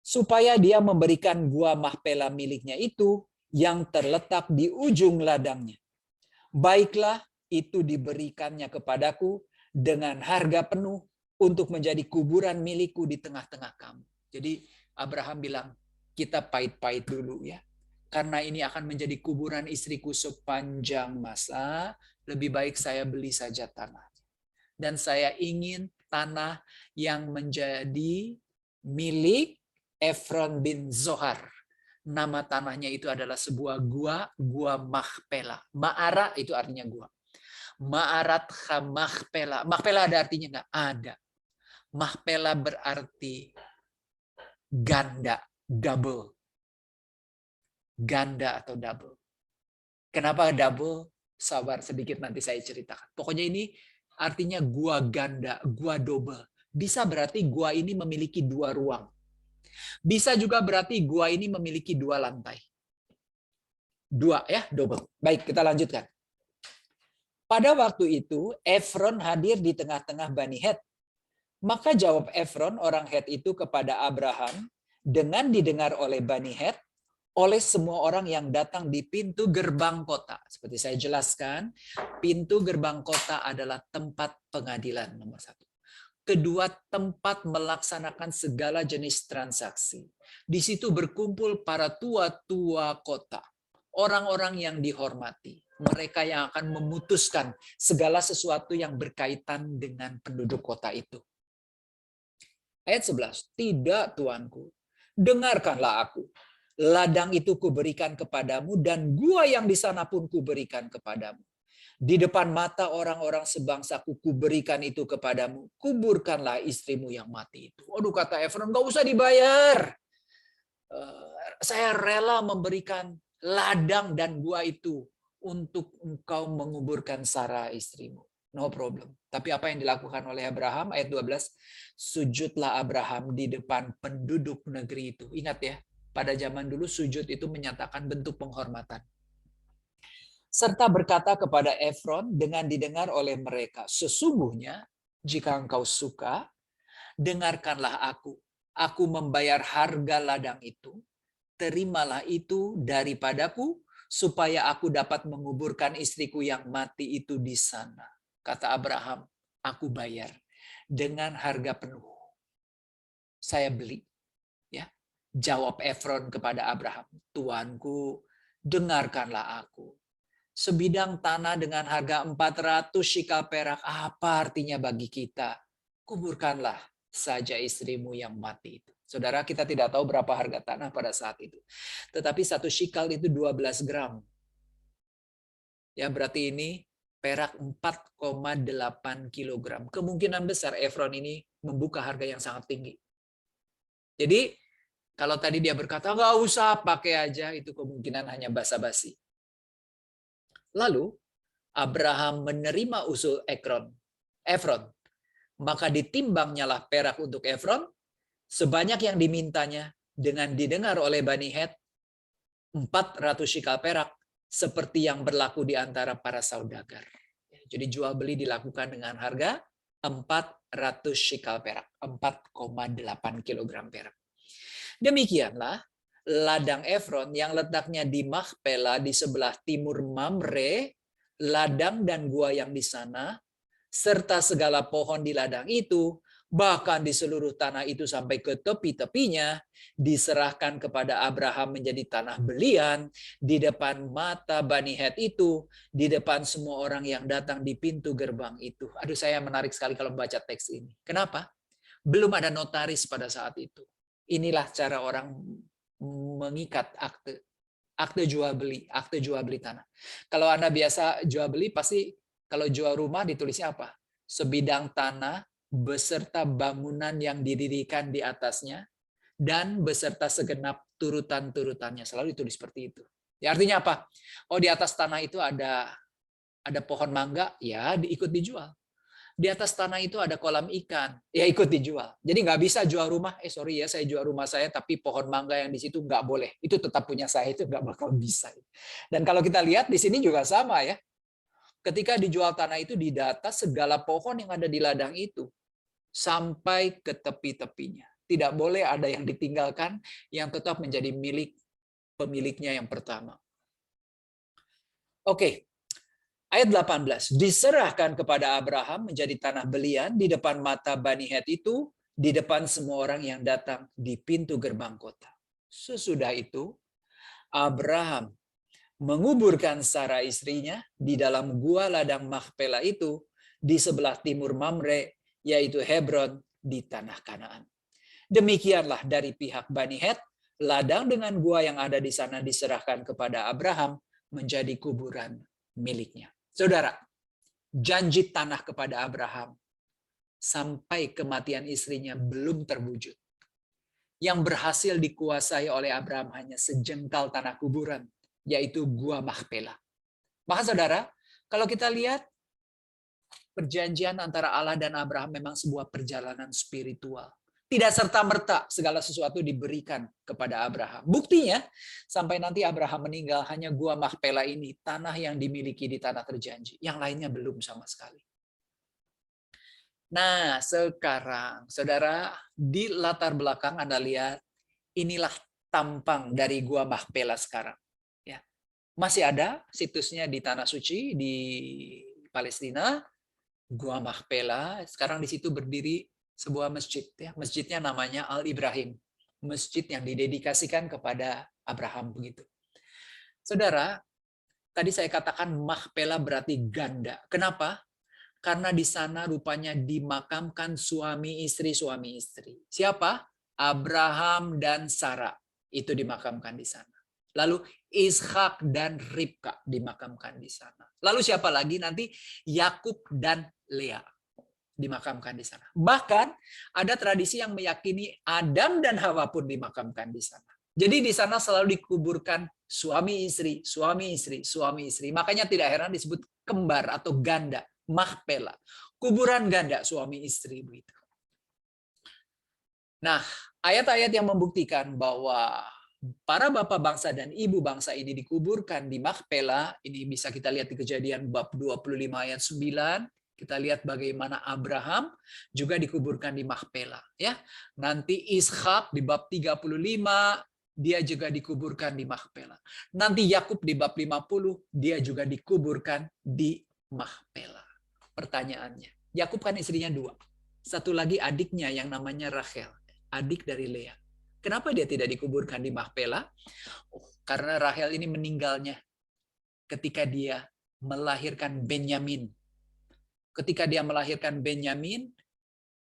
Supaya dia memberikan gua Mahpela miliknya itu yang terletak di ujung ladangnya. Baiklah, itu diberikannya kepadaku dengan harga penuh untuk menjadi kuburan milikku di tengah-tengah kamu. Jadi Abraham bilang, kita pahit-pahit dulu ya. Karena ini akan menjadi kuburan istriku sepanjang masa, lebih baik saya beli saja tanah. Dan saya ingin tanah yang menjadi milik Efron bin Zohar. Nama tanahnya itu adalah sebuah gua Mahpela. Ma'ara itu artinya gua. Ma'arat Mahpela. Mahpela ada artinya enggak? Ada. Mahpela berarti ganda, double. Ganda atau double. Kenapa double? Sabar sedikit nanti saya ceritakan. Pokoknya ini artinya gua ganda, gua double. Bisa berarti gua ini memiliki 2 ruang. Bisa juga berarti gua ini memiliki 2 lantai. 2 ya, double. Baik, kita lanjutkan. Pada waktu itu, Efron hadir di tengah-tengah Bani Het. Maka jawab Efron, orang Het itu kepada Abraham, dengan didengar oleh Bani Het, oleh semua orang yang datang di pintu gerbang kota. Seperti saya jelaskan, pintu gerbang kota adalah tempat pengadilan nomor 1. Kedua, tempat melaksanakan segala jenis transaksi. Di situ berkumpul para tua-tua kota, orang-orang yang dihormati, mereka yang akan memutuskan segala sesuatu yang berkaitan dengan penduduk kota itu. Ayat 11, tidak tuanku, dengarkanlah aku. Ladang itu kuberikan kepadamu dan gua yang di sana pun kuberikan kepadamu. Di depan mata orang-orang sebangsaku kuberikan itu kepadamu. Kuburkanlah istrimu yang mati itu. Aduh, kata Efron, nggak usah dibayar. Saya rela memberikan ladang dan gua itu untuk engkau menguburkan Sarah istrimu. No problem. Tapi apa yang dilakukan oleh Abraham? Ayat 12. Sujudlah Abraham di depan penduduk negeri itu. Ingat ya, pada zaman dulu sujud itu menyatakan bentuk penghormatan. Serta berkata kepada Efron dengan didengar oleh mereka, sesungguhnya jika engkau suka, dengarkanlah aku. Aku membayar harga ladang itu. Terimalah itu daripadaku, supaya aku dapat menguburkan istriku yang mati itu di sana. Kata Abraham, aku bayar dengan harga penuh. Saya beli. Ya. Jawab Efron kepada Abraham, tuanku, dengarkanlah aku. Sebidang tanah dengan harga 400 shikal perak, apa artinya bagi kita? Kuburkanlah saja istrimu yang mati itu. Saudara, kita tidak tahu berapa harga tanah pada saat itu. Tetapi 1 shikal itu 12 gram. Ya, berarti ini perak 4,8 kilogram. Kemungkinan besar Efron ini membuka harga yang sangat tinggi. Jadi, kalau tadi dia berkata, nggak usah pakai aja, itu kemungkinan hanya basa-basi. Lalu Abraham menerima usul Efron. Maka ditimbangnyalah perak untuk Efron sebanyak yang dimintanya dengan didengar oleh Bani Het 400 shikal perak seperti yang berlaku di antara para saudagar. Jadi jual beli dilakukan dengan harga 400 shikal perak, 4,8 kilogram perak. Demikianlah ladang Efron yang letaknya di Mahpela di sebelah timur Mamre, ladang dan gua yang di sana, serta segala pohon di ladang itu, bahkan di seluruh tanah itu sampai ke tepi-tepinya, diserahkan kepada Abraham menjadi tanah belian di depan mata Bani Het itu, di depan semua orang yang datang di pintu gerbang itu. Aduh, saya menarik sekali kalau membaca teks ini. Kenapa? Belum ada notaris pada saat itu. Inilah cara orang mengikat akte jual beli tanah. Kalau Anda biasa jual beli, pasti kalau jual rumah ditulisnya apa? Sebidang tanah beserta bangunan yang didirikan di atasnya dan beserta segenap turutan-turutannya. Selalu ditulis seperti itu. Ya, artinya apa? Oh, di atas tanah itu ada pohon mangga, ya ikut dijual. Di atas tanah itu ada kolam ikan, ya ikut dijual. Jadi nggak bisa jual rumah, sorry ya saya jual rumah saya, tapi pohon mangga yang di situ nggak boleh. Itu tetap punya saya, itu nggak bakal bisa. Dan kalau kita lihat di sini juga sama ya. Ketika dijual tanah itu didata segala pohon yang ada di ladang itu sampai ke tepi-tepinya. Tidak boleh ada yang ditinggalkan, yang tetap menjadi milik pemiliknya yang pertama. Oke. Ayat 18, diserahkan kepada Abraham menjadi tanah belian di depan mata Bani Het itu, di depan semua orang yang datang di pintu gerbang kota. Sesudah itu, Abraham menguburkan Sara istrinya di dalam gua ladang Makpela itu di sebelah timur Mamre, yaitu Hebron di tanah Kanaan. Demikianlah dari pihak Bani Het, ladang dengan gua yang ada di sana diserahkan kepada Abraham menjadi kuburan miliknya. Saudara, janji tanah kepada Abraham sampai kematian istrinya belum terwujud. Yang berhasil dikuasai oleh Abraham hanya sejengkal tanah kuburan, yaitu Gua Makpela. Maka saudara, kalau kita lihat perjanjian antara Allah dan Abraham memang sebuah perjalanan spiritual. Tidak serta-merta segala sesuatu diberikan kepada Abraham. Buktinya, sampai nanti Abraham meninggal, hanya Gua Makpela ini, tanah yang dimiliki di tanah terjanji. Yang lainnya belum sama sekali. Nah, sekarang, saudara, di latar belakang Anda lihat, inilah tampang dari Gua Makpela sekarang. Ya. Masih ada situsnya di Tanah Suci, di Palestina, Gua Makpela. Sekarang di situ berdiri sebuah masjid, ya. Masjidnya namanya Al-Ibrahim, masjid yang didedikasikan kepada Abraham begitu. Saudara, tadi saya katakan Makpela berarti ganda. Kenapa? Karena di sana rupanya dimakamkan suami istri. Siapa? Abraham dan Sarah itu dimakamkan di sana. Lalu Ishak dan Ribka dimakamkan di sana. Lalu siapa lagi nanti? Yakub dan Lea dimakamkan di sana. Bahkan ada tradisi yang meyakini Adam dan Hawa pun dimakamkan di sana. Jadi di sana selalu dikuburkan suami istri. Makanya tidak heran disebut kembar atau ganda, Makpela. Kuburan ganda suami istri begitu. Nah, ayat-ayat yang membuktikan bahwa para bapak bangsa dan ibu bangsa ini dikuburkan di Makpela, ini bisa kita lihat di Kejadian bab 25 ayat 9. Kita lihat bagaimana Abraham juga dikuburkan di Makpela, ya. Nanti Ishak di bab 35 dia juga dikuburkan di Makpela. Nanti Yakub di bab 50 dia juga dikuburkan di Makpela. Pertanyaannya, Yakub kan istrinya 2. Satu lagi adiknya yang namanya Rachel, adik dari Lea. Kenapa dia tidak dikuburkan di Makpela? Karena Rachel ini meninggalnya ketika dia melahirkan Benyamin. Ketika dia melahirkan Benyamin,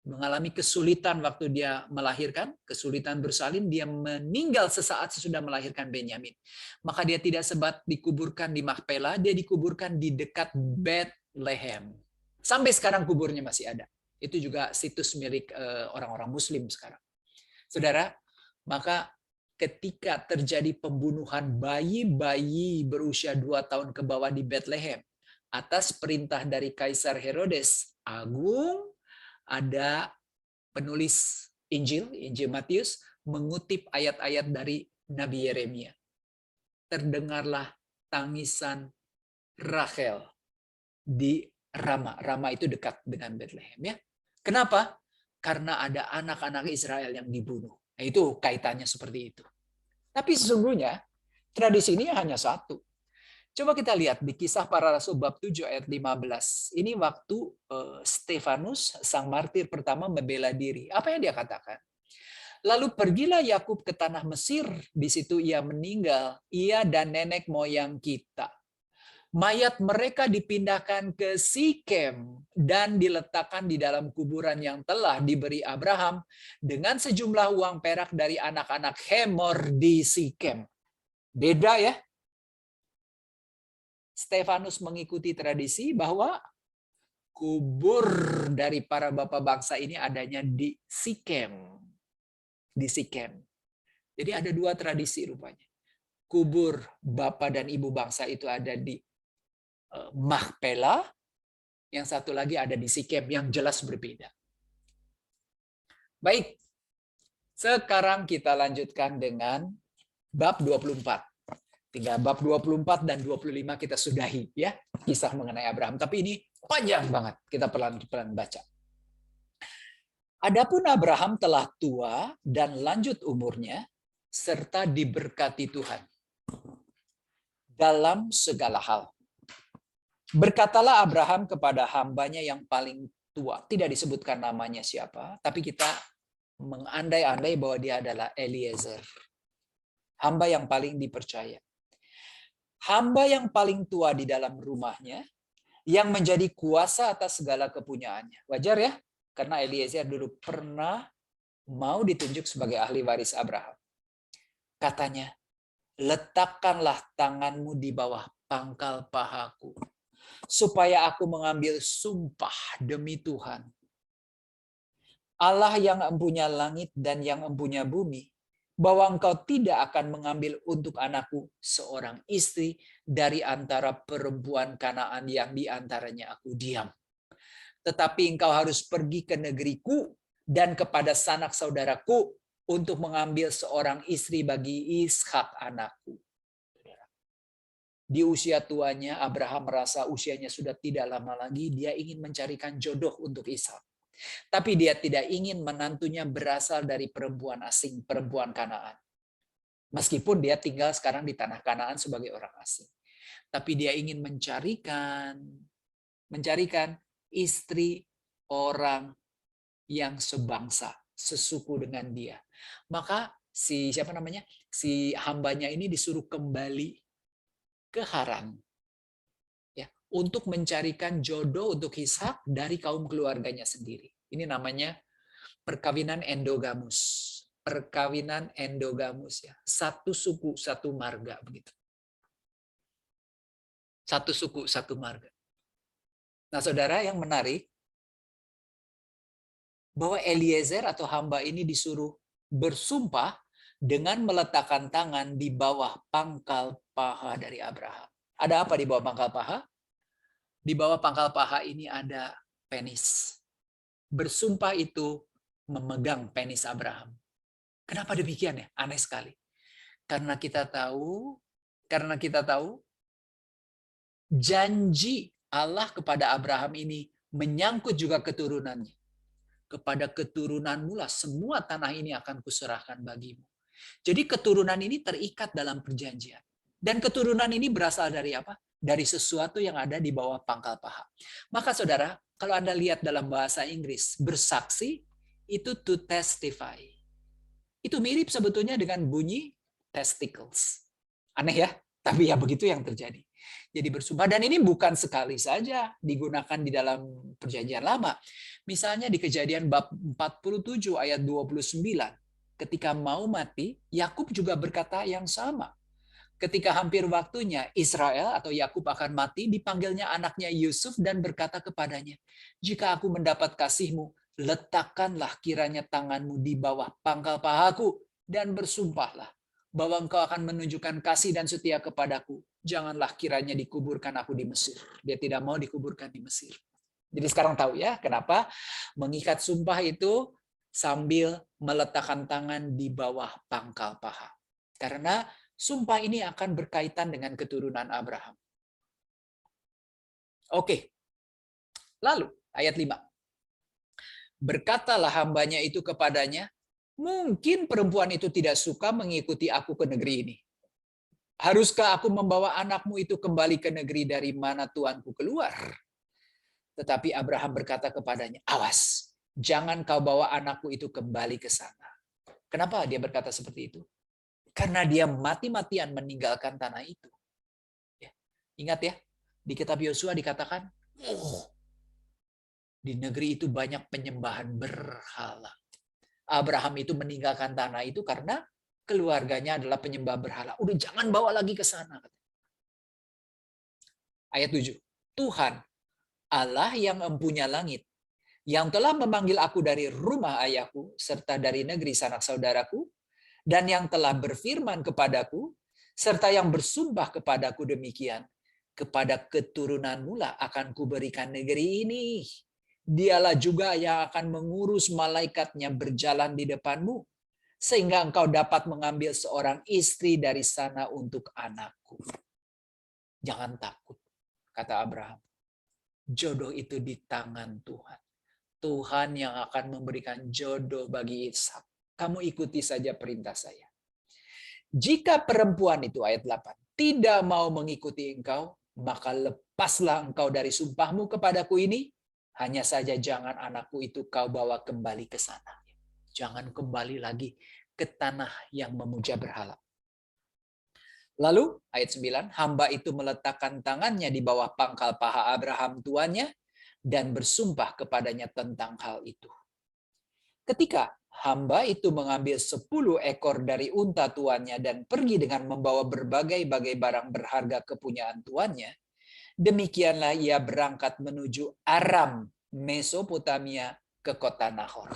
mengalami kesulitan waktu dia melahirkan, kesulitan bersalin, dia meninggal sesaat sesudah melahirkan Benyamin. Maka dia tidak sempat dikuburkan di Makpela, dia dikuburkan di dekat Bethlehem. Sampai sekarang kuburnya masih ada. Itu juga situs milik orang-orang Muslim sekarang. Saudara, maka ketika terjadi pembunuhan bayi-bayi berusia 2 tahun ke bawah di Bethlehem, atas perintah dari Kaisar Herodes Agung, ada penulis Injil Matius, mengutip ayat-ayat dari Nabi Yeremia. Terdengarlah tangisan Rachel di Rama. Rama itu dekat dengan Bethlehem, ya. Kenapa? Karena ada anak-anak Israel yang dibunuh. Nah, itu kaitannya seperti itu. Tapi sesungguhnya tradisi ini hanya satu. Coba kita lihat di Kisah Para Rasul bab 7 ayat 15. Ini waktu Stefanus, sang martir pertama, membela diri. Apa yang dia katakan? Lalu pergilah Yakub ke tanah Mesir, di situ ia meninggal, ia dan nenek moyang kita. Mayat mereka dipindahkan ke Sikem dan diletakkan di dalam kuburan yang telah diberi Abraham dengan sejumlah uang perak dari anak-anak Hemor di Sikem. Beda ya. Stefanus mengikuti tradisi bahwa kubur dari para bapak bangsa ini adanya di Sikem. Di Sikem. Jadi ada 2 tradisi rupanya. Kubur bapak dan ibu bangsa itu ada di Makpela, yang satu lagi ada di Sikem, yang jelas berbeda. Baik, sekarang kita lanjutkan dengan bab 24. Tinggal bab 24 dan 25 kita sudahi ya, kisah mengenai Abraham. Tapi ini panjang banget, kita pelan-pelan baca. Adapun Abraham telah tua dan lanjut umurnya, serta diberkati Tuhan dalam segala hal. Berkatalah Abraham kepada hambanya yang paling tua. Tidak disebutkan namanya siapa, tapi kita mengandai-andai bahwa dia adalah Eliezer. Hamba yang paling dipercaya. Hamba yang paling tua di dalam rumahnya, yang menjadi kuasa atas segala kepunyaannya. Wajar ya, karena Eliezer dulu pernah mau ditunjuk sebagai ahli waris Abraham. Katanya, letakkanlah tanganmu di bawah pangkal pahaku, supaya aku mengambil sumpah demi Tuhan, Allah yang empunya langit dan yang empunya bumi, bahwa engkau tidak akan mengambil untuk anakku seorang istri dari antara perempuan Kanaan yang di antaranya aku diam. Tetapi engkau harus pergi ke negeriku dan kepada sanak saudaraku untuk mengambil seorang istri bagi Ishak anakku. Di usia tuanya, Abraham merasa usianya sudah tidak lama lagi. Dia ingin mencarikan jodoh untuk Ishak. Tapi dia tidak ingin menantunya berasal dari perempuan asing, perempuan Kanaan. Meskipun dia tinggal sekarang di tanah Kanaan sebagai orang asing. Tapi dia ingin mencarikan istri orang yang sebangsa, sesuku dengan dia. Maka si hambanya ini disuruh kembali ke Haran. Untuk mencarikan jodoh untuk Ishak dari kaum keluarganya sendiri. Ini namanya perkawinan endogamus. Perkawinan endogamus ya. Satu suku, satu marga begitu. Satu suku, satu marga. Nah, saudara, yang menarik bahwa Eliezer atau hamba ini disuruh bersumpah dengan meletakkan tangan di bawah pangkal paha dari Abraham. Ada apa di bawah pangkal paha? Di bawah pangkal paha ini ada penis. Bersumpah itu memegang penis Abraham. Kenapa demikian ya? Aneh sekali. Karena kita tahu janji Allah kepada Abraham ini menyangkut juga keturunannya. Kepada keturunanmu lah semua tanah ini akan kuserahkan bagimu. Jadi keturunan ini terikat dalam perjanjian. Dan keturunan ini berasal dari apa? Dari sesuatu yang ada di bawah pangkal paha. Maka saudara, kalau Anda lihat dalam bahasa Inggris, bersaksi itu to testify. Itu mirip sebetulnya dengan bunyi testicles. Aneh ya? Tapi ya begitu yang terjadi. Jadi bersumpah, dan ini bukan sekali saja digunakan di dalam perjanjian lama. Misalnya di Kejadian bab 47 ayat 29. Ketika mau mati, Yakub juga berkata yang sama. Ketika hampir waktunya Israel atau Yakub akan mati, dipanggilnya anaknya Yusuf dan berkata kepadanya, jika aku mendapat kasihmu, letakkanlah kiranya tanganmu di bawah pangkal pahaku dan bersumpahlah bahwa engkau akan menunjukkan kasih dan setia kepadaku. Janganlah kiranya dikuburkan aku di Mesir. Dia tidak mau dikuburkan di Mesir. Jadi sekarang tahu ya kenapa mengikat sumpah itu sambil meletakkan tangan di bawah pangkal paha. Karena sumpah ini akan berkaitan dengan keturunan Abraham. Oke. Lalu ayat 5. Berkatalah hambanya itu kepadanya, mungkin perempuan itu tidak suka mengikuti aku ke negeri ini. Haruskah aku membawa anakmu itu kembali ke negeri dari mana tuanku keluar? Tetapi Abraham berkata kepadanya, awas, jangan kau bawa anakku itu kembali ke sana. Kenapa dia berkata seperti itu? Karena dia mati-matian meninggalkan tanah itu. Ya. Ingat ya, di kitab Yosua dikatakan, di negeri itu banyak penyembahan berhala. Abraham itu meninggalkan tanah itu karena keluarganya adalah penyembah berhala. Udah jangan bawa lagi ke sana. Ayat 7. Tuhan, Allah yang empunya langit, yang telah memanggil aku dari rumah ayahku, serta dari negeri sanak saudaraku, dan yang telah berfirman kepadaku, serta yang bersumpah kepadaku demikian, kepada keturunanmu lah akan kuberikan negeri ini. Dialah juga yang akan mengurus malaikatnya berjalan di depanmu, sehingga engkau dapat mengambil seorang istri dari sana untuk anakku. Jangan takut, kata Abraham. Jodoh itu di tangan Tuhan. Tuhan yang akan memberikan jodoh bagi Ishak. Kamu ikuti saja perintah saya. Jika perempuan itu, ayat 8, tidak mau mengikuti engkau, maka lepaslah engkau dari sumpahmu kepadaku ini. Hanya saja jangan anakku itu kau bawa kembali ke sana. Jangan kembali lagi ke tanah yang memuja berhala. Lalu ayat 9, hamba itu meletakkan tangannya di bawah pangkal paha Abraham tuannya dan bersumpah kepadanya tentang hal itu. Ketika hamba itu mengambil 10 ekor dari unta tuannya dan pergi dengan membawa berbagai-bagai barang berharga kepunyaan tuannya, demikianlah ia berangkat menuju Aram, Mesopotamia, ke kota Nahor.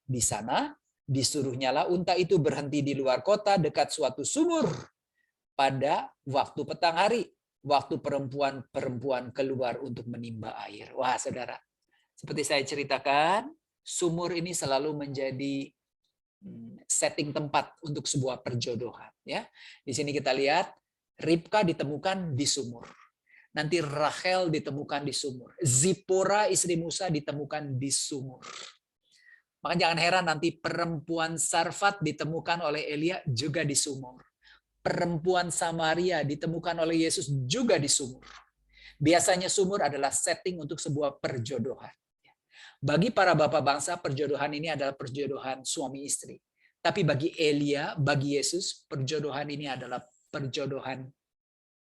Di sana disuruhnyalah unta itu berhenti di luar kota dekat suatu sumur pada waktu petang hari, waktu perempuan-perempuan keluar untuk menimba air. Wah, saudara, seperti saya ceritakan, sumur ini selalu menjadi setting tempat untuk sebuah perjodohan. Ya, di sini kita lihat Ribka ditemukan di sumur. Nanti Rachel ditemukan di sumur. Zipora istri Musa ditemukan di sumur. Maka jangan heran nanti perempuan Sarfat ditemukan oleh Elia juga di sumur. Perempuan Samaria ditemukan oleh Yesus juga di sumur. Biasanya sumur adalah setting untuk sebuah perjodohan. Bagi para bapak bangsa, perjodohan ini adalah perjodohan suami istri. Tapi bagi Elia, bagi Yesus, perjodohan ini adalah perjodohan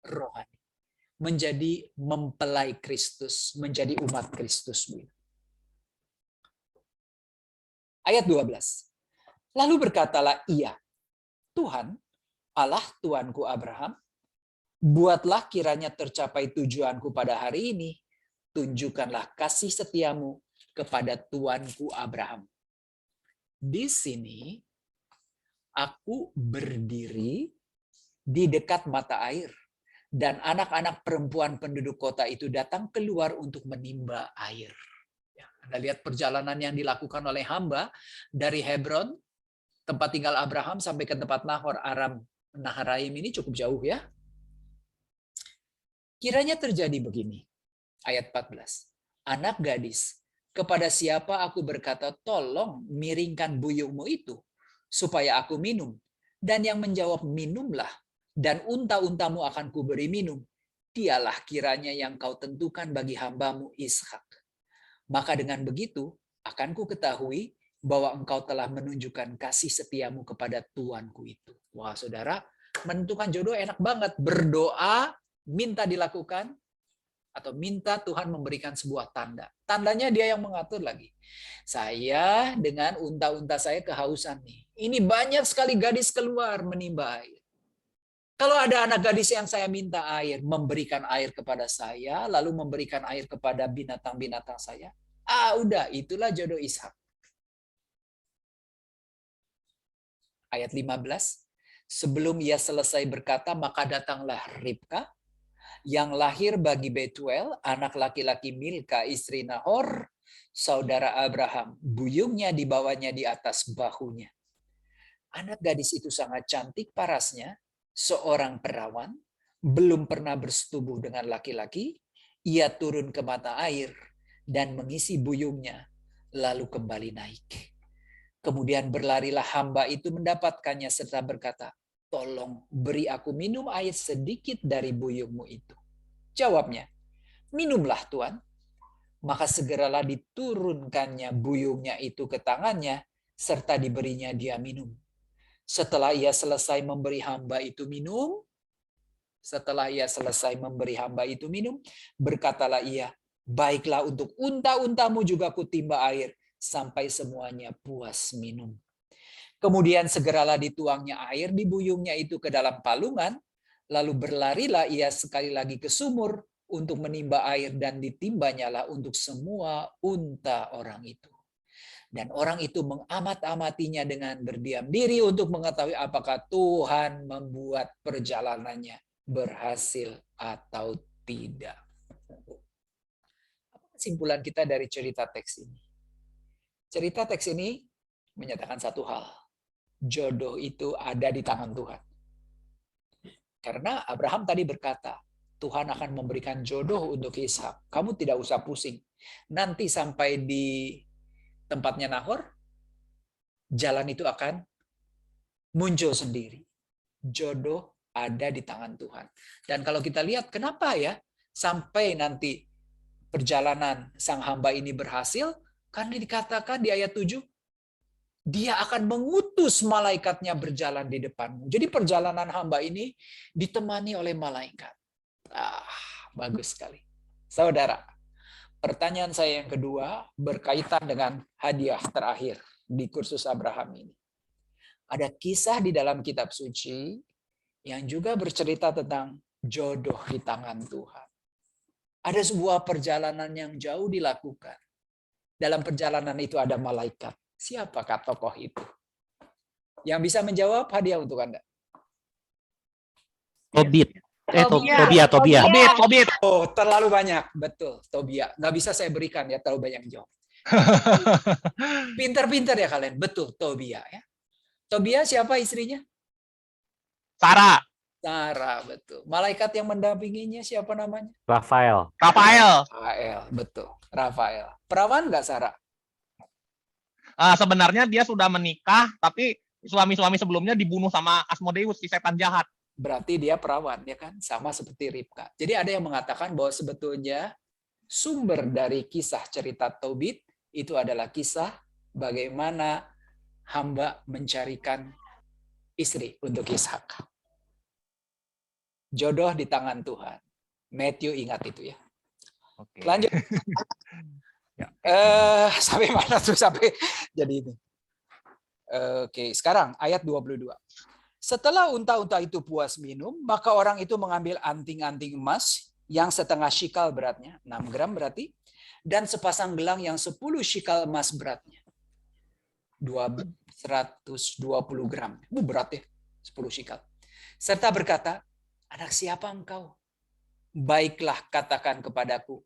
rohani. Menjadi mempelai Kristus, menjadi umat Kristus. Ayat 12. Lalu berkatalah ia, Tuhan, Allah Tuanku Abraham, buatlah kiranya tercapai tujuanku pada hari ini. Tunjukkanlah kasih setiamu kepada Tuanku Abraham. Di sini, aku berdiri di dekat mata air. Dan anak-anak perempuan penduduk kota itu datang keluar untuk menimba air. Anda lihat perjalanan yang dilakukan oleh hamba dari Hebron, tempat tinggal Abraham, sampai ke tempat Nahor, Aram Naharaim ini cukup jauh ya. Kiranya terjadi begini. Ayat 14. Anak gadis, kepada siapa aku berkata, tolong miringkan buyungmu itu, supaya aku minum. Dan yang menjawab, minumlah. Dan unta-untamu akan kuberi minum. Dialah kiranya yang kau tentukan bagi hambamu Ishak. Maka dengan begitu, akan ku ketahui bahwa engkau telah menunjukkan kasih setiamu kepada tuanku itu. Wah, saudara, menentukan jodoh enak banget. Berdoa, minta dilakukan, atau minta Tuhan memberikan sebuah tanda. Tandanya dia yang mengatur lagi. Saya dengan unta-unta saya kehausan nih. Ini banyak sekali gadis keluar menimba air. Kalau ada anak gadis yang saya minta air, memberikan air kepada saya, lalu memberikan air kepada binatang-binatang saya, udah, itulah jodoh Ishak. Ayat 15, sebelum ia selesai berkata, maka datanglah Ribka, yang lahir bagi Betuel, anak laki-laki Milka, istri Nahor, saudara Abraham. Buyungnya dibawanya di atas bahunya. Anak gadis itu sangat cantik parasnya, seorang perawan, belum pernah bersetubuh dengan laki-laki. Ia turun ke mata air dan mengisi buyungnya, lalu kembali naik. Kemudian berlarilah hamba itu mendapatkannya serta berkata, tolong beri aku minum air sedikit dari buyungmu itu. Jawabnya, minumlah Tuan. Maka segeralah diturunkannya buyungnya itu ke tangannya, serta diberinya dia minum. Setelah ia selesai memberi hamba itu minum, berkatalah ia, baiklah untuk unta-untamu juga kutimba air, sampai semuanya puas minum. Kemudian segeralah dituangnya air di buyungnya itu ke dalam palungan, lalu berlarilah ia sekali lagi ke sumur untuk menimba air, dan ditimbanyalah untuk semua unta orang itu. Dan orang itu mengamat-amatinya dengan berdiam diri untuk mengetahui apakah Tuhan membuat perjalanannya berhasil atau tidak. Apa kesimpulan kita dari cerita teks ini? Cerita teks ini menyatakan satu hal. Jodoh itu ada di tangan Tuhan. Karena Abraham tadi berkata, Tuhan akan memberikan jodoh untuk Ishak. Kamu tidak usah pusing. Nanti sampai di tempatnya Nahor, jalan itu akan muncul sendiri. Jodoh ada di tangan Tuhan. Dan kalau kita lihat kenapa ya sampai nanti perjalanan sang hamba ini berhasil, karena dikatakan di ayat 7, dia akan mengutus malaikatnya berjalan di depanmu. Jadi perjalanan hamba ini ditemani oleh malaikat. Bagus sekali. Saudara, pertanyaan saya yang kedua berkaitan dengan hadiah terakhir di kursus Abraham ini. Ada kisah di dalam kitab suci yang juga bercerita tentang jodoh di tangan Tuhan. Ada sebuah perjalanan yang jauh dilakukan. Dalam perjalanan itu ada malaikat. Siapakah tokoh itu? Yang bisa menjawab hadiah untuk Anda. Tobit. Tobia. Tobit. Oh, terlalu banyak. Betul, Tobia. Nggak bisa saya berikan ya, terlalu banyak yang jawab. Pinter-pinter ya kalian. Betul, Tobia ya. Tobia siapa istrinya? Sarah. Sarah, betul. Malaikat yang mendampinginya siapa namanya? Rafael. Rafael, betul. Rafael. Perawan nggak Sarah? Sebenarnya dia sudah menikah, tapi suami-suami sebelumnya dibunuh sama Asmodeus, si setan jahat. Berarti dia perawan, ya kan? Sama seperti Ribka. Jadi ada yang mengatakan bahwa sebetulnya sumber dari kisah cerita Tobit itu adalah kisah bagaimana hamba mencarikan istri untuk Ishak. Jodoh di tangan Tuhan. Matthew ingat itu ya. Oke. Lanjut. Sampai mana tuh sampai jadi ini. Oke, sekarang ayat 22. Setelah unta-unta itu puas minum, maka orang itu mengambil anting-anting emas yang setengah shikal beratnya, 6 gram berarti, dan sepasang gelang yang 10 shikal emas beratnya. 120 gram. Berat ya, 10 shikal. Serta berkata, anak siapa engkau? Baiklah katakan kepadaku,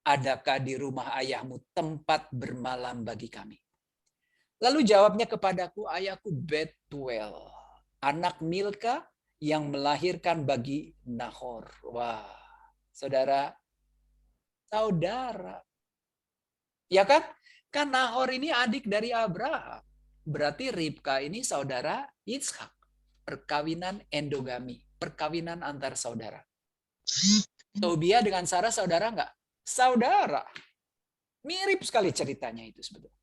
adakah di rumah ayahmu tempat bermalam bagi kami? Lalu jawabnya kepadaku, ayahku Betuel, anak Milka yang melahirkan bagi Nahor. Wah, saudara. Ya kan? Kan Nahor ini adik dari Abraham. Berarti Ribka ini saudara Ishak. Perkawinan endogami. Perkawinan antar saudara. Tobia dengan Sarah saudara enggak? Saudara. Mirip sekali ceritanya itu sebetulnya.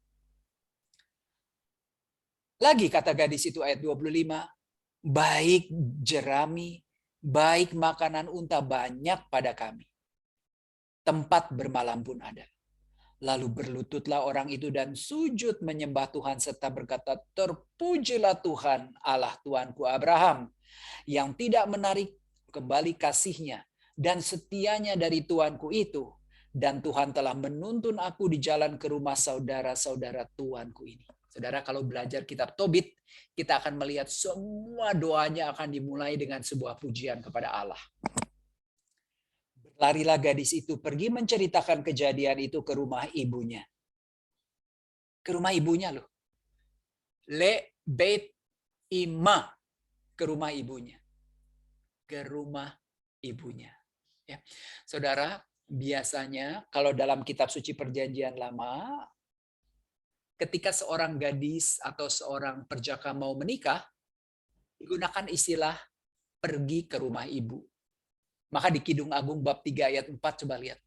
Lagi kata gadis itu ayat 25, baik jerami, baik makanan unta banyak pada kami. Tempat bermalam pun ada. Lalu berlututlah orang itu dan sujud menyembah Tuhan serta berkata, terpujilah Tuhan Allah Tuanku Abraham yang tidak menarik kembali kasihnya dan setianya dari Tuanku itu. Dan Tuhan telah menuntun aku di jalan ke rumah saudara-saudara Tuanku ini. Saudara, kalau belajar kitab Tobit, kita akan melihat semua doanya akan dimulai dengan sebuah pujian kepada Allah. Larilah gadis itu pergi menceritakan kejadian itu ke rumah ibunya. Ke rumah ibunya loh. Le Beit Ima. Ke rumah ibunya. Ke rumah ibunya. Ya. Saudara, biasanya kalau dalam kitab suci perjanjian lama, ketika seorang gadis atau seorang perjaka mau menikah, digunakan istilah pergi ke rumah ibu. Maka di Kidung Agung bab 3 ayat 4 coba lihat.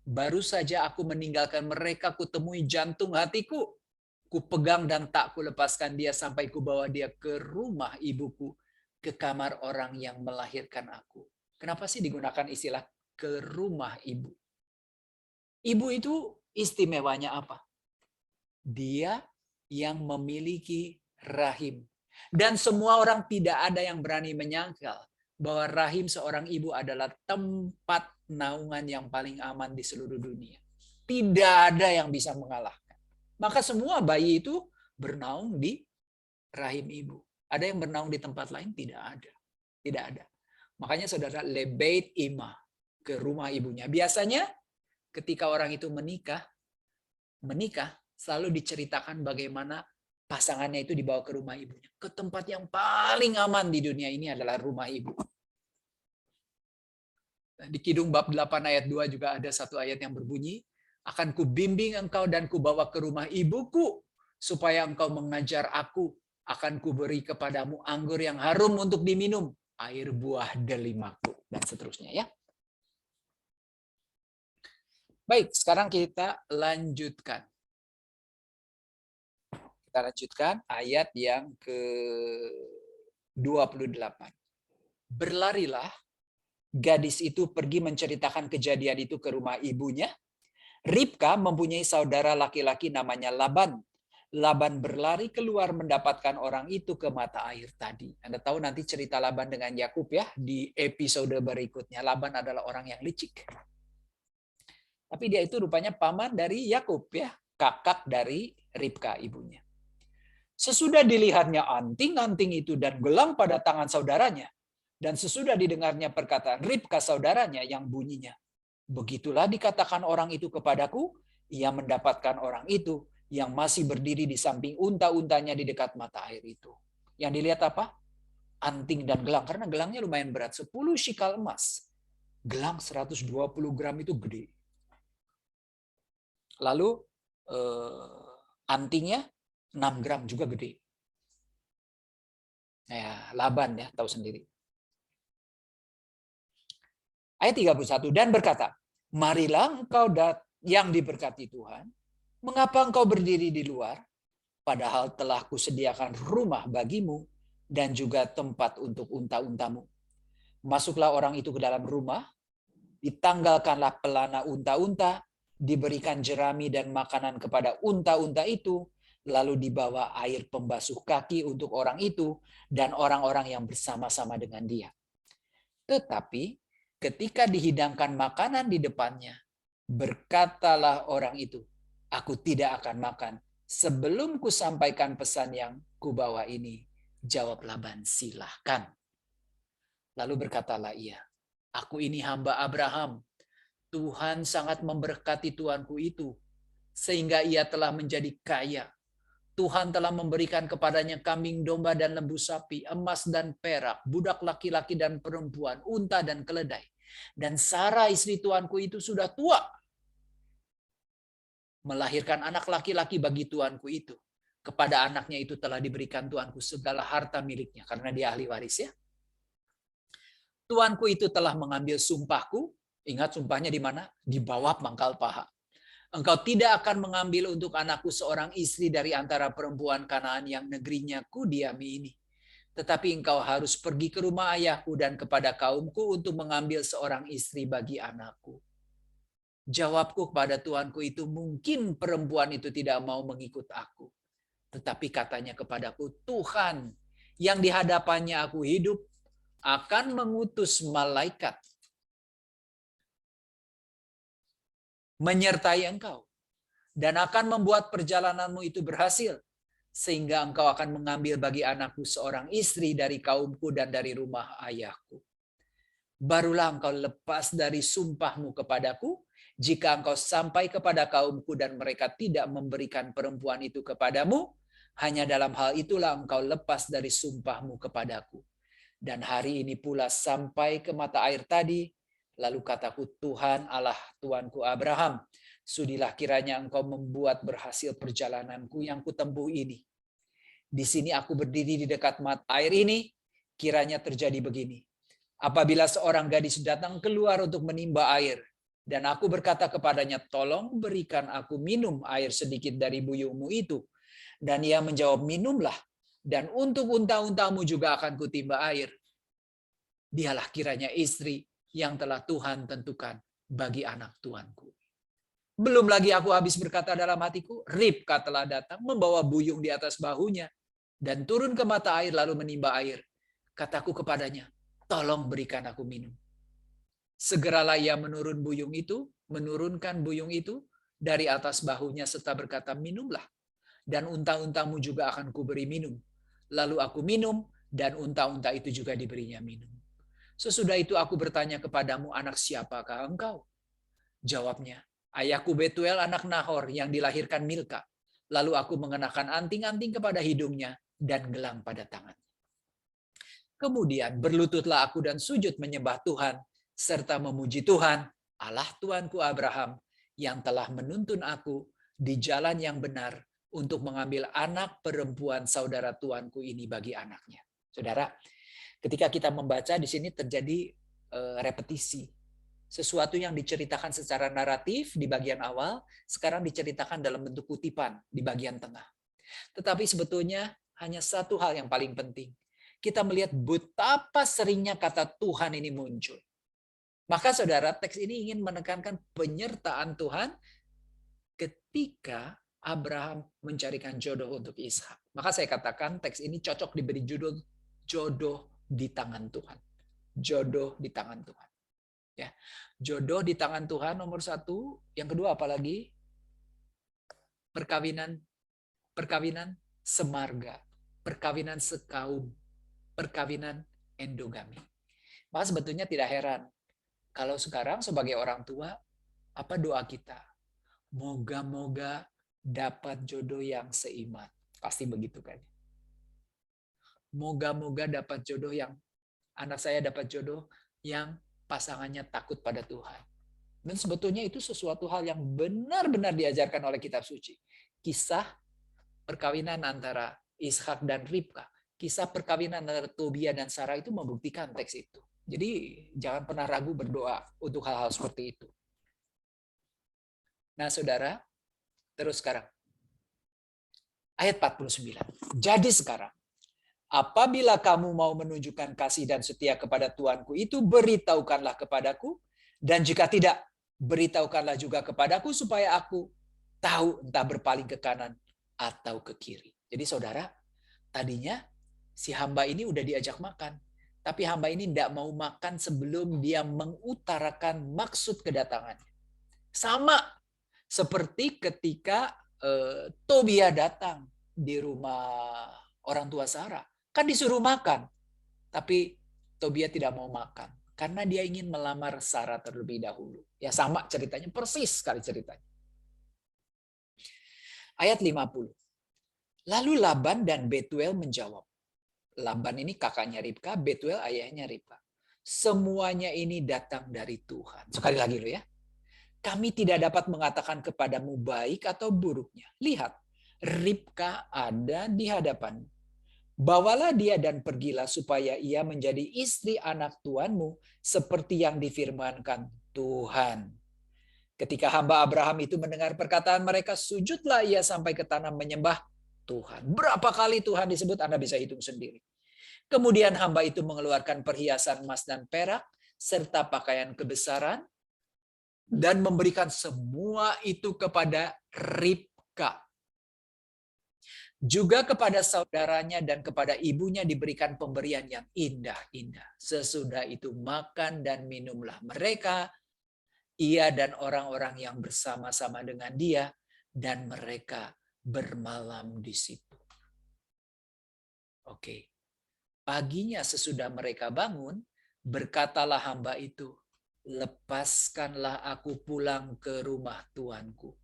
Baru saja aku meninggalkan mereka, kutemui jantung hatiku. Ku pegang dan tak ku lepaskan dia sampai ku bawa dia ke rumah ibuku, ke kamar orang yang melahirkan aku. Kenapa sih digunakan istilah ke rumah ibu? Ibu itu istimewanya apa? Dia yang memiliki rahim. Dan semua orang tidak ada yang berani menyangkal bahwa rahim seorang ibu adalah tempat naungan yang paling aman di seluruh dunia. Tidak ada yang bisa mengalahkan. Maka semua bayi itu bernaung di rahim ibu. Ada yang bernaung di tempat lain? Tidak ada. Tidak ada. Makanya saudara, lebeit imah, ke rumah ibunya. Biasanya ketika orang itu menikah selalu diceritakan bagaimana pasangannya itu dibawa ke rumah ibunya. Ke tempat yang paling aman di dunia ini adalah rumah ibu. Di Kidung bab 8 ayat 2 juga ada satu ayat yang berbunyi, akan kubimbing engkau dan kubawa ke rumah ibuku, supaya engkau mengajar aku, akan kuberi kepadamu anggur yang harum untuk diminum, air buah delima-Ku, dan seterusnya ya. Baik, sekarang kita lanjutkan. Kita lanjutkan ayat yang ke-28. Berlarilah gadis itu pergi menceritakan kejadian itu ke rumah ibunya. Ribka mempunyai saudara laki-laki namanya Laban. Laban berlari keluar mendapatkan orang itu ke mata air tadi. Anda tahu nanti cerita Laban dengan Yakub ya di episode berikutnya. Laban adalah orang yang licik. Tapi dia itu rupanya paman dari Yakub ya, kakak dari Ribka ibunya. Sesudah dilihatnya anting-anting itu dan gelang pada tangan saudaranya, dan sesudah didengarnya perkataan Ribka saudaranya yang bunyinya, begitulah dikatakan orang itu kepadaku, ia mendapatkan orang itu yang masih berdiri di samping unta-untanya di dekat mata air itu. Yang dilihat apa? Anting dan gelang, karena gelangnya lumayan berat, 10 shikal emas. Gelang 120 gram itu gede. Lalu antingnya 6 gram juga gede. Ya, Laban ya, tahu sendiri. Ayat 31, dan berkata, marilah engkau yang diberkati Tuhan, mengapa engkau berdiri di luar, padahal telah kusediakan rumah bagimu dan juga tempat untuk unta-untamu. Masuklah orang itu ke dalam rumah, ditanggalkanlah pelana unta-unta, diberikan jerami dan makanan kepada unta-unta itu, lalu dibawa air pembasuh kaki untuk orang itu dan orang-orang yang bersama-sama dengan dia. Tetapi ketika dihidangkan makanan di depannya, berkatalah orang itu, aku tidak akan makan sebelum kusampaikan pesan yang kubawa ini. Jawab Laban, silahkan. Lalu berkatalah ia, aku ini hamba Abraham. Tuhan sangat memberkati tuanku itu, sehingga ia telah menjadi kaya. Tuhan telah memberikan kepadanya kambing domba dan lembu sapi, emas dan perak, budak laki-laki dan perempuan, unta dan keledai. Dan Sarah istri tuanku itu sudah tua, melahirkan anak laki-laki bagi tuanku itu. Kepada anaknya itu telah diberikan tuanku segala harta miliknya, karena dia ahli waris ya. Tuanku itu telah mengambil sumpahku. Ingat sumpahnya di mana? Di bawah pangkal paha. Engkau tidak akan mengambil untuk anakku seorang istri dari antara perempuan Kanaan yang negerinya kudiami ini. Tetapi engkau harus pergi ke rumah ayahku dan kepada kaumku untuk mengambil seorang istri bagi anakku. Jawabku kepada tuanku itu, mungkin perempuan itu tidak mau mengikut aku. Tetapi katanya kepadaku, Tuhan yang di hadapannya aku hidup akan mengutus malaikat menyertai engkau dan akan membuat perjalananmu itu berhasil, sehingga engkau akan mengambil bagi anakku seorang istri dari kaumku dan dari rumah ayahku. Barulah engkau lepas dari sumpahmu kepadaku, jika engkau sampai kepada kaumku dan mereka tidak memberikan perempuan itu kepadamu, hanya dalam hal itulah engkau lepas dari sumpahmu kepadaku. Dan hari ini pula sampai ke mata air tadi, lalu kataku, Tuhan Allah tuanku Abraham, sudilah kiranya engkau membuat berhasil perjalananku yang kutempuh ini. Di sini aku berdiri di dekat mata air ini, kiranya terjadi begini. Apabila seorang gadis datang keluar untuk menimba air, dan aku berkata kepadanya, tolong berikan aku minum air sedikit dari buyungmu itu. Dan ia menjawab, minumlah, dan untuk unta-untamu juga akan kutimba air. Dialah kiranya istri yang telah Tuhan tentukan bagi anak tuanku. Belum lagi aku habis berkata dalam hatiku, Ribka telah datang membawa buyung di atas bahunya dan turun ke mata air lalu menimba air. Kataku kepadanya, tolong berikan aku minum. Segeralah ia menurunkan buyung itu dari atas bahunya serta berkata, minumlah, dan unta-untamu juga akan kuberi minum. Lalu aku minum, dan unta-unta itu juga diberinya minum. Sesudah itu aku bertanya kepadamu, anak siapakah engkau? Jawabnya, ayahku Betuel anak Nahor yang dilahirkan Milka. Lalu aku mengenakan anting-anting kepada hidungnya dan gelang pada tangannya. Kemudian berlututlah aku dan sujud menyembah Tuhan, serta memuji Tuhan, Allah Tuanku Abraham, yang telah menuntun aku di jalan yang benar untuk mengambil anak perempuan saudara tuanku ini bagi anaknya. Saudara, ketika kita membaca di sini terjadi repetisi. Sesuatu yang diceritakan secara naratif di bagian awal, sekarang diceritakan dalam bentuk kutipan di bagian tengah. Tetapi sebetulnya hanya satu hal yang paling penting. Kita melihat betapa seringnya kata Tuhan ini muncul. Maka saudara, teks ini ingin menekankan penyertaan Tuhan ketika Abraham mencarikan jodoh untuk Ishak. Maka saya katakan teks ini cocok diberi judul jodoh di tangan Tuhan. Jodoh di tangan Tuhan. Ya, jodoh di tangan Tuhan nomor satu. Yang kedua apalagi? Perkawinan semarga, perkawinan sekaum, perkawinan endogami. Maka sebetulnya tidak heran kalau sekarang sebagai orang tua, apa doa kita? Moga-moga dapat jodoh yang seiman. Pasti begitu kan? Moga-moga dapat jodoh yang, anak saya dapat jodoh yang pasangannya takut pada Tuhan. Dan sebetulnya itu sesuatu hal yang benar-benar diajarkan oleh kitab suci. Kisah perkawinan antara Ishak dan Ribka, kisah perkawinan antara Tobia dan Sarah itu membuktikan teks itu. Jadi jangan pernah ragu berdoa untuk hal-hal seperti itu. Nah saudara, terus sekarang. Ayat 49. Jadi sekarang, apabila kamu mau menunjukkan kasih dan setia kepada Tuanku itu, beritahukanlah kepadaku. Dan jika tidak, beritahukanlah juga kepadaku supaya aku tahu entah berpaling ke kanan atau ke kiri. Jadi saudara, tadinya si hamba ini udah diajak makan. Tapi hamba ini tidak mau makan sebelum dia mengutarakan maksud kedatangannya. Sama seperti ketika Tobia datang di rumah orang tua Sarah. Kan disuruh makan. Tapi Tobia tidak mau makan. Karena dia ingin melamar Sarah terlebih dahulu. Ya sama ceritanya, persis sekali ceritanya. Ayat 50. Lalu Laban dan Betuel menjawab. Laban ini kakaknya Ribka, Betuel ayahnya Ribka. Semuanya ini datang dari Tuhan. Sekali lagi loh ya. Kami tidak dapat mengatakan kepadamu baik atau buruknya. Lihat, Ribka ada di hadapanmu. Bawalah dia dan pergilah supaya ia menjadi istri anak tuanmu seperti yang difirmankan Tuhan. Ketika hamba Abraham itu mendengar perkataan mereka, sujudlah ia sampai ke tanah menyembah Tuhan. Berapa kali Tuhan disebut Anda bisa hitung sendiri. Kemudian hamba itu mengeluarkan perhiasan emas dan perak serta pakaian kebesaran dan memberikan semua itu kepada Ribka. Juga kepada saudaranya dan kepada ibunya diberikan pemberian yang indah-indah. Sesudah itu makan dan minumlah mereka, ia dan orang-orang yang bersama-sama dengan dia, dan mereka bermalam di situ. Oke. Paginya sesudah mereka bangun, berkatalah hamba itu, lepaskanlah aku pulang ke rumah tuanku.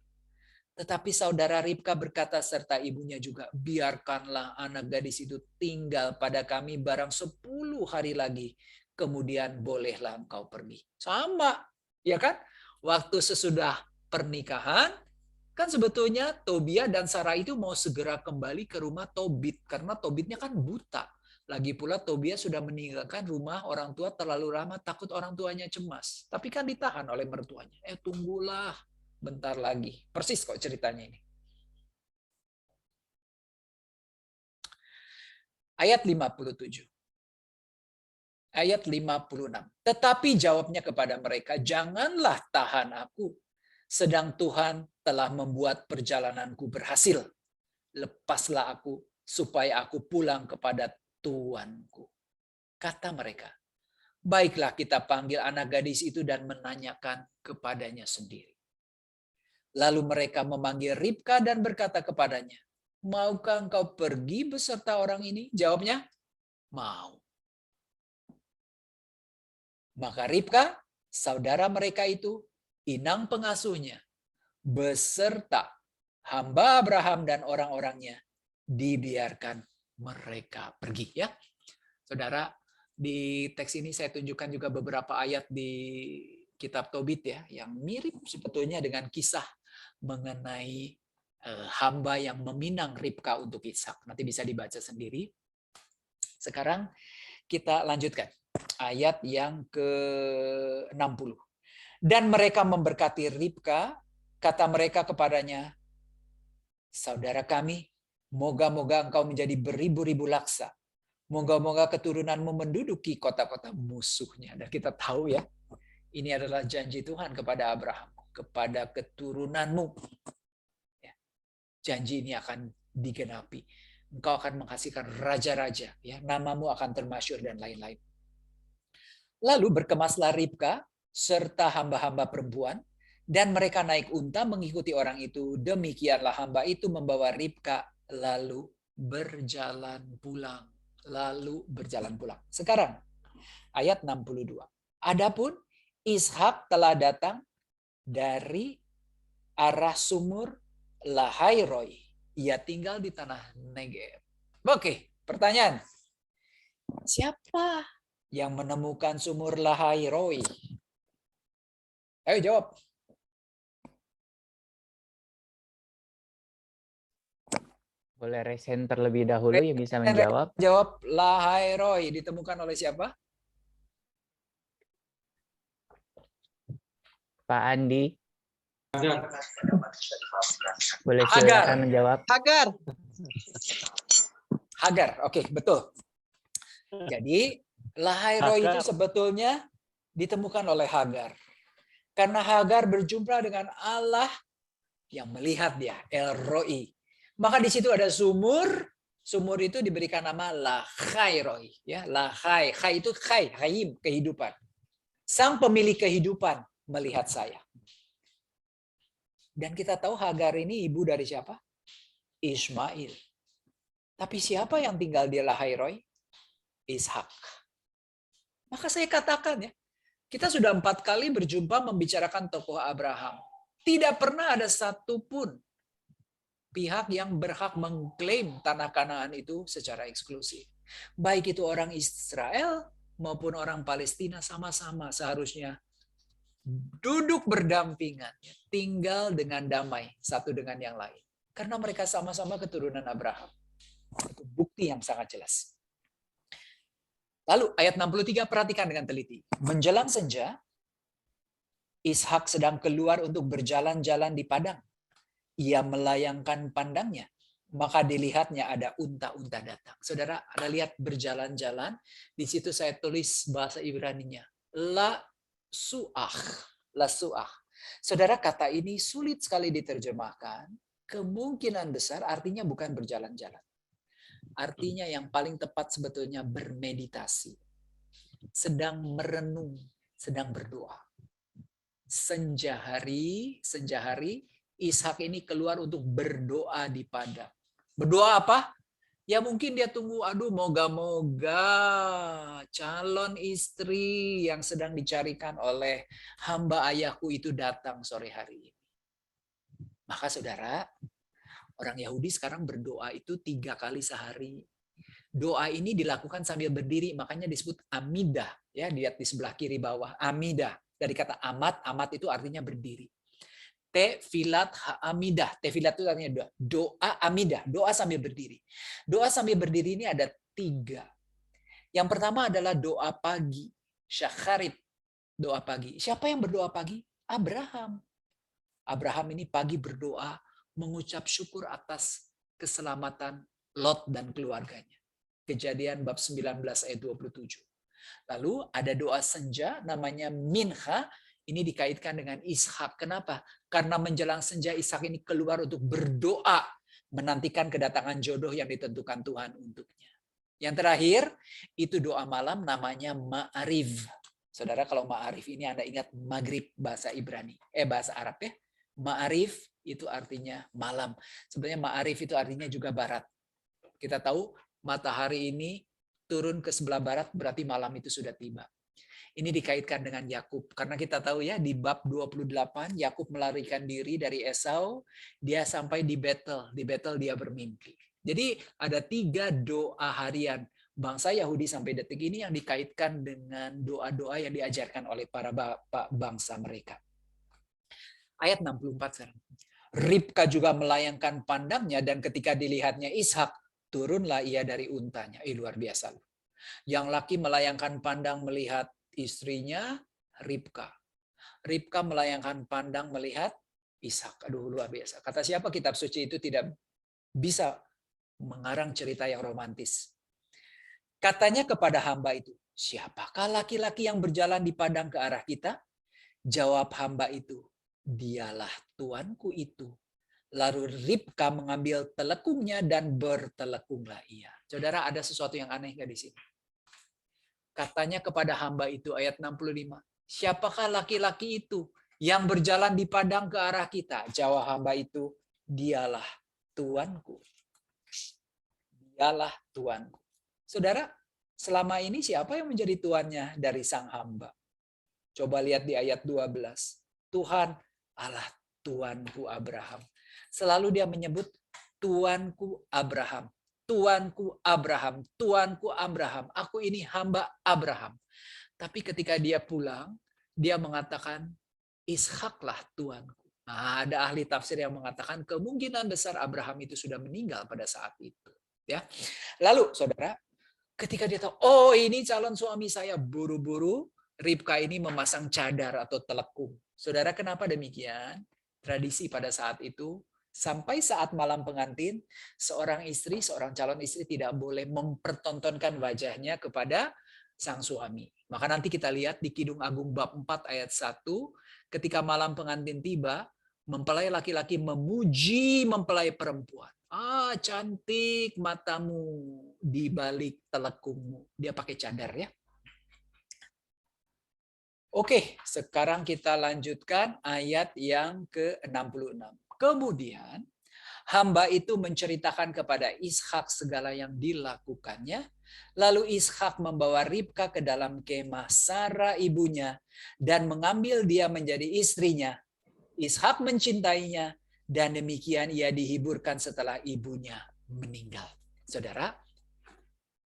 Tetapi saudara Ribka berkata serta ibunya juga, biarkanlah anak gadis itu tinggal pada kami barang 10 hari lagi. Kemudian bolehlah engkau pergi. Sama, ya kan? Waktu sesudah pernikahan, kan sebetulnya Tobia dan Sarah itu mau segera kembali ke rumah Tobit. Karena Tobitnya kan buta. Lagi pula Tobia sudah meninggalkan rumah orang tua terlalu lama, takut orang tuanya cemas. Tapi kan ditahan oleh mertuanya. Tunggulah. Bentar lagi. Persis kok ceritanya ini. Ayat 57. Ayat 56. Tetapi jawabnya kepada mereka, janganlah tahan aku, sedang Tuhan telah membuat perjalananku berhasil. Lepaslah aku, supaya aku pulang kepada Tuanku. Kata mereka, baiklah kita panggil anak gadis itu dan menanyakan kepadanya sendiri. Lalu mereka memanggil Ribka dan berkata kepadanya, maukah engkau pergi beserta orang ini? Jawabnya, mau. Maka Ribka, saudara mereka itu, inang pengasuhnya, beserta hamba Abraham dan orang-orangnya, dibiarkan mereka pergi. Ya, saudara, di teks ini saya tunjukkan juga beberapa ayat di kitab Tobit ya, yang mirip sebetulnya dengan kisah mengenai hamba yang meminang Ribka untuk Ishak. Nanti bisa dibaca sendiri. Sekarang kita lanjutkan ayat yang ke-60. Dan mereka memberkati Ribka, kata mereka kepadanya, saudara kami, moga-moga engkau menjadi beribu-ribu laksa. Moga-moga keturunanmu menduduki kota-kota musuhnya. Dan kita tahu ya, ini adalah janji Tuhan kepada Abraham, kepada keturunanmu. Ya, janji ini akan digenapi. Engkau akan menghasilkan raja-raja, ya, namamu akan termasyhur dan lain-lain. Lalu berkemaslah Ribka serta hamba-hamba perempuan, dan mereka naik unta mengikuti orang itu. Demikianlah hamba itu membawa Ribka lalu berjalan pulang. Sekarang ayat 62. Adapun Ishak telah datang dari arah sumur Lahairoi. Ia tinggal di tanah Negev. Oke, pertanyaan. Siapa yang menemukan sumur Lahairoi? Ayo jawab. Boleh resen terlebih dahulu yang bisa menjawab. Jawab, Lahairoi ditemukan oleh siapa? Pak Andi. Boleh Hagar. silakan menjawab. Hagar, oke, betul. Jadi Lahairoi itu sebetulnya ditemukan oleh Hagar. Karena Hagar berjumpa dengan Allah yang melihat dia, El Roi. Maka di situ ada sumur. Sumur itu diberikan nama Lahairoi. Ya, Lahai. Hai itu Hayim, kehidupan. Sang pemilik kehidupan melihat saya. Dan kita tahu Hagar ini ibu dari siapa? Ismail. Tapi siapa yang tinggal di Lahairoi? Ishak. Maka saya katakan ya, kita sudah 4 kali berjumpa membicarakan tokoh Abraham. Tidak pernah ada satupun pihak yang berhak mengklaim tanah Kanaan itu secara eksklusif. Baik itu orang Israel maupun orang Palestina sama-sama seharusnya duduk berdampingan, tinggal dengan damai satu dengan yang lain. Karena mereka sama-sama keturunan Abraham. Itu bukti yang sangat jelas. Lalu ayat 63 perhatikan dengan teliti. Menjelang senja, Ishak sedang keluar untuk berjalan-jalan di padang. Ia melayangkan pandangnya, maka dilihatnya ada unta-unta datang. Saudara, Anda lihat berjalan-jalan, di situ saya tulis bahasa Ibraninya. La su'ah. Saudara, kata ini sulit sekali diterjemahkan. Kemungkinan besar artinya bukan berjalan-jalan. Artinya yang paling tepat sebetulnya bermeditasi. Sedang merenung, sedang berdoa. Senja hari, Ishak ini keluar untuk berdoa di padang. Berdoa apa? Ya mungkin dia tunggu, aduh moga-moga calon istri yang sedang dicarikan oleh hamba ayahku itu datang sore hari ini. Maka saudara, orang Yahudi sekarang berdoa itu 3 kali sehari. Doa ini dilakukan sambil berdiri, makanya disebut amidah. Ya, lihat di sebelah kiri bawah, amidah. Dari kata amat itu artinya berdiri. Tefilat ha'amidah. Tefilat itu artinya doa amidah. Doa sambil berdiri. Doa sambil berdiri ini ada 3. Yang pertama adalah doa pagi. Syakharit. Doa pagi. Siapa yang berdoa pagi? Abraham. Abraham ini pagi berdoa mengucap syukur atas keselamatan Lot dan keluarganya. Kejadian bab 19 ayat 27. Lalu ada doa senja namanya minha. Ini dikaitkan dengan Ishak. Kenapa? Karena menjelang senja Ishak ini keluar untuk berdoa. Menantikan kedatangan jodoh yang ditentukan Tuhan untuknya. Yang terakhir, itu doa malam namanya ma'arif. Saudara, kalau ma'arif ini Anda ingat maghrib bahasa Ibrani. Bahasa Arab ya. Ma'arif itu artinya malam. Sebenarnya ma'arif itu artinya juga barat. Kita tahu matahari ini turun ke sebelah barat berarti malam itu sudah tiba. Ini dikaitkan dengan Yakub karena kita tahu ya di bab 28 Yakub melarikan diri dari Esau, dia sampai di Betel. Di Betel dia bermimpi. Jadi ada 3 doa harian bangsa Yahudi sampai detik ini yang dikaitkan dengan doa-doa yang diajarkan oleh para bapak bangsa mereka. Ayat 64 sekarang. Ribka juga melayangkan pandangnya dan ketika dilihatnya Ishak, turunlah ia dari untanya. Luar biasa. Yang laki melayangkan pandang melihat istrinya Ribka. Ribka melayangkan pandang melihat Ishak. Aduh, luar biasa. Kata siapa kitab suci itu tidak bisa mengarang cerita yang romantis. Katanya kepada hamba itu, siapakah laki-laki yang berjalan di padang ke arah kita? Jawab hamba itu, dialah tuanku itu. Lalu Ribka mengambil telekungnya dan bertelekunglah ia. Saudara, ada sesuatu yang aneh nggak di sini? Katanya kepada hamba itu, ayat 65. Siapakah laki-laki itu yang berjalan di padang ke arah kita? Jawab hamba itu, dialah tuanku. Dialah tuanku. Saudara, selama ini siapa yang menjadi tuannya dari sang hamba? Coba lihat di ayat 12. Tuhan Allah tuanku Abraham. Selalu dia menyebut tuanku Abraham. Tuanku Abraham, tuanku Abraham, aku ini hamba Abraham. Tapi ketika dia pulang, dia mengatakan, Ishaklah tuanku. Nah, ada ahli tafsir yang mengatakan kemungkinan besar Abraham itu sudah meninggal pada saat itu. Ya, lalu saudara, ketika dia tahu, oh ini calon suami saya, buru-buru Ribka ini memasang cadar atau telekung. Saudara, kenapa demikian? Tradisi pada saat itu, sampai saat malam pengantin, seorang calon istri tidak boleh mempertontonkan wajahnya kepada sang suami. Maka nanti kita lihat di Kidung Agung bab 4 ayat 1, ketika malam pengantin tiba, mempelai laki-laki memuji mempelai perempuan. Ah, cantik matamu di balik telekungmu. Dia pakai cadar ya. Oke, sekarang kita lanjutkan ayat yang ke-66. Kemudian hamba itu menceritakan kepada Ishak segala yang dilakukannya. Lalu Ishak membawa Ribka ke dalam kemah Sara ibunya dan mengambil dia menjadi istrinya. Ishak mencintainya dan demikian ia dihiburkan setelah ibunya meninggal. Saudara,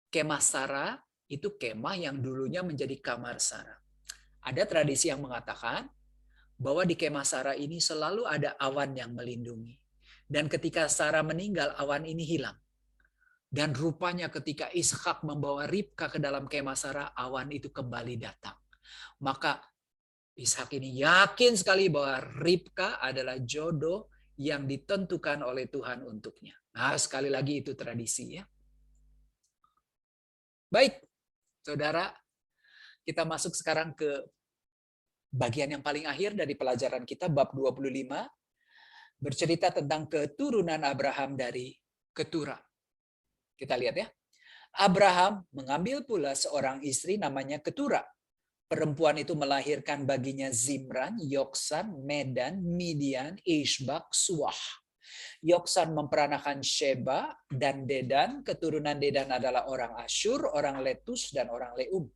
kemah Sara itu kemah yang dulunya menjadi kamar Sara. Ada tradisi yang mengatakan bahwa di kemah Sara ini selalu ada awan yang melindungi. Dan ketika Sara meninggal, awan ini hilang. Dan rupanya ketika Ishak membawa Ribka ke dalam kemah Sara, awan itu kembali datang. Maka Ishak ini yakin sekali bahwa Ribka adalah jodoh yang ditentukan oleh Tuhan untuknya. Nah, sekali lagi itu tradisi ya. Baik, saudara, kita masuk sekarang ke bagian yang paling akhir dari pelajaran kita, bab 25, bercerita tentang keturunan Abraham dari Ketura. Kita lihat ya. Abraham mengambil pula seorang istri namanya Ketura. Perempuan itu melahirkan baginya Zimran, Yoksan, Medan, Midian, Ishbak, Suah. Yoksan memperanakan Sheba dan Dedan. Keturunan Dedan adalah orang Asyur, orang Letus, dan orang Leum.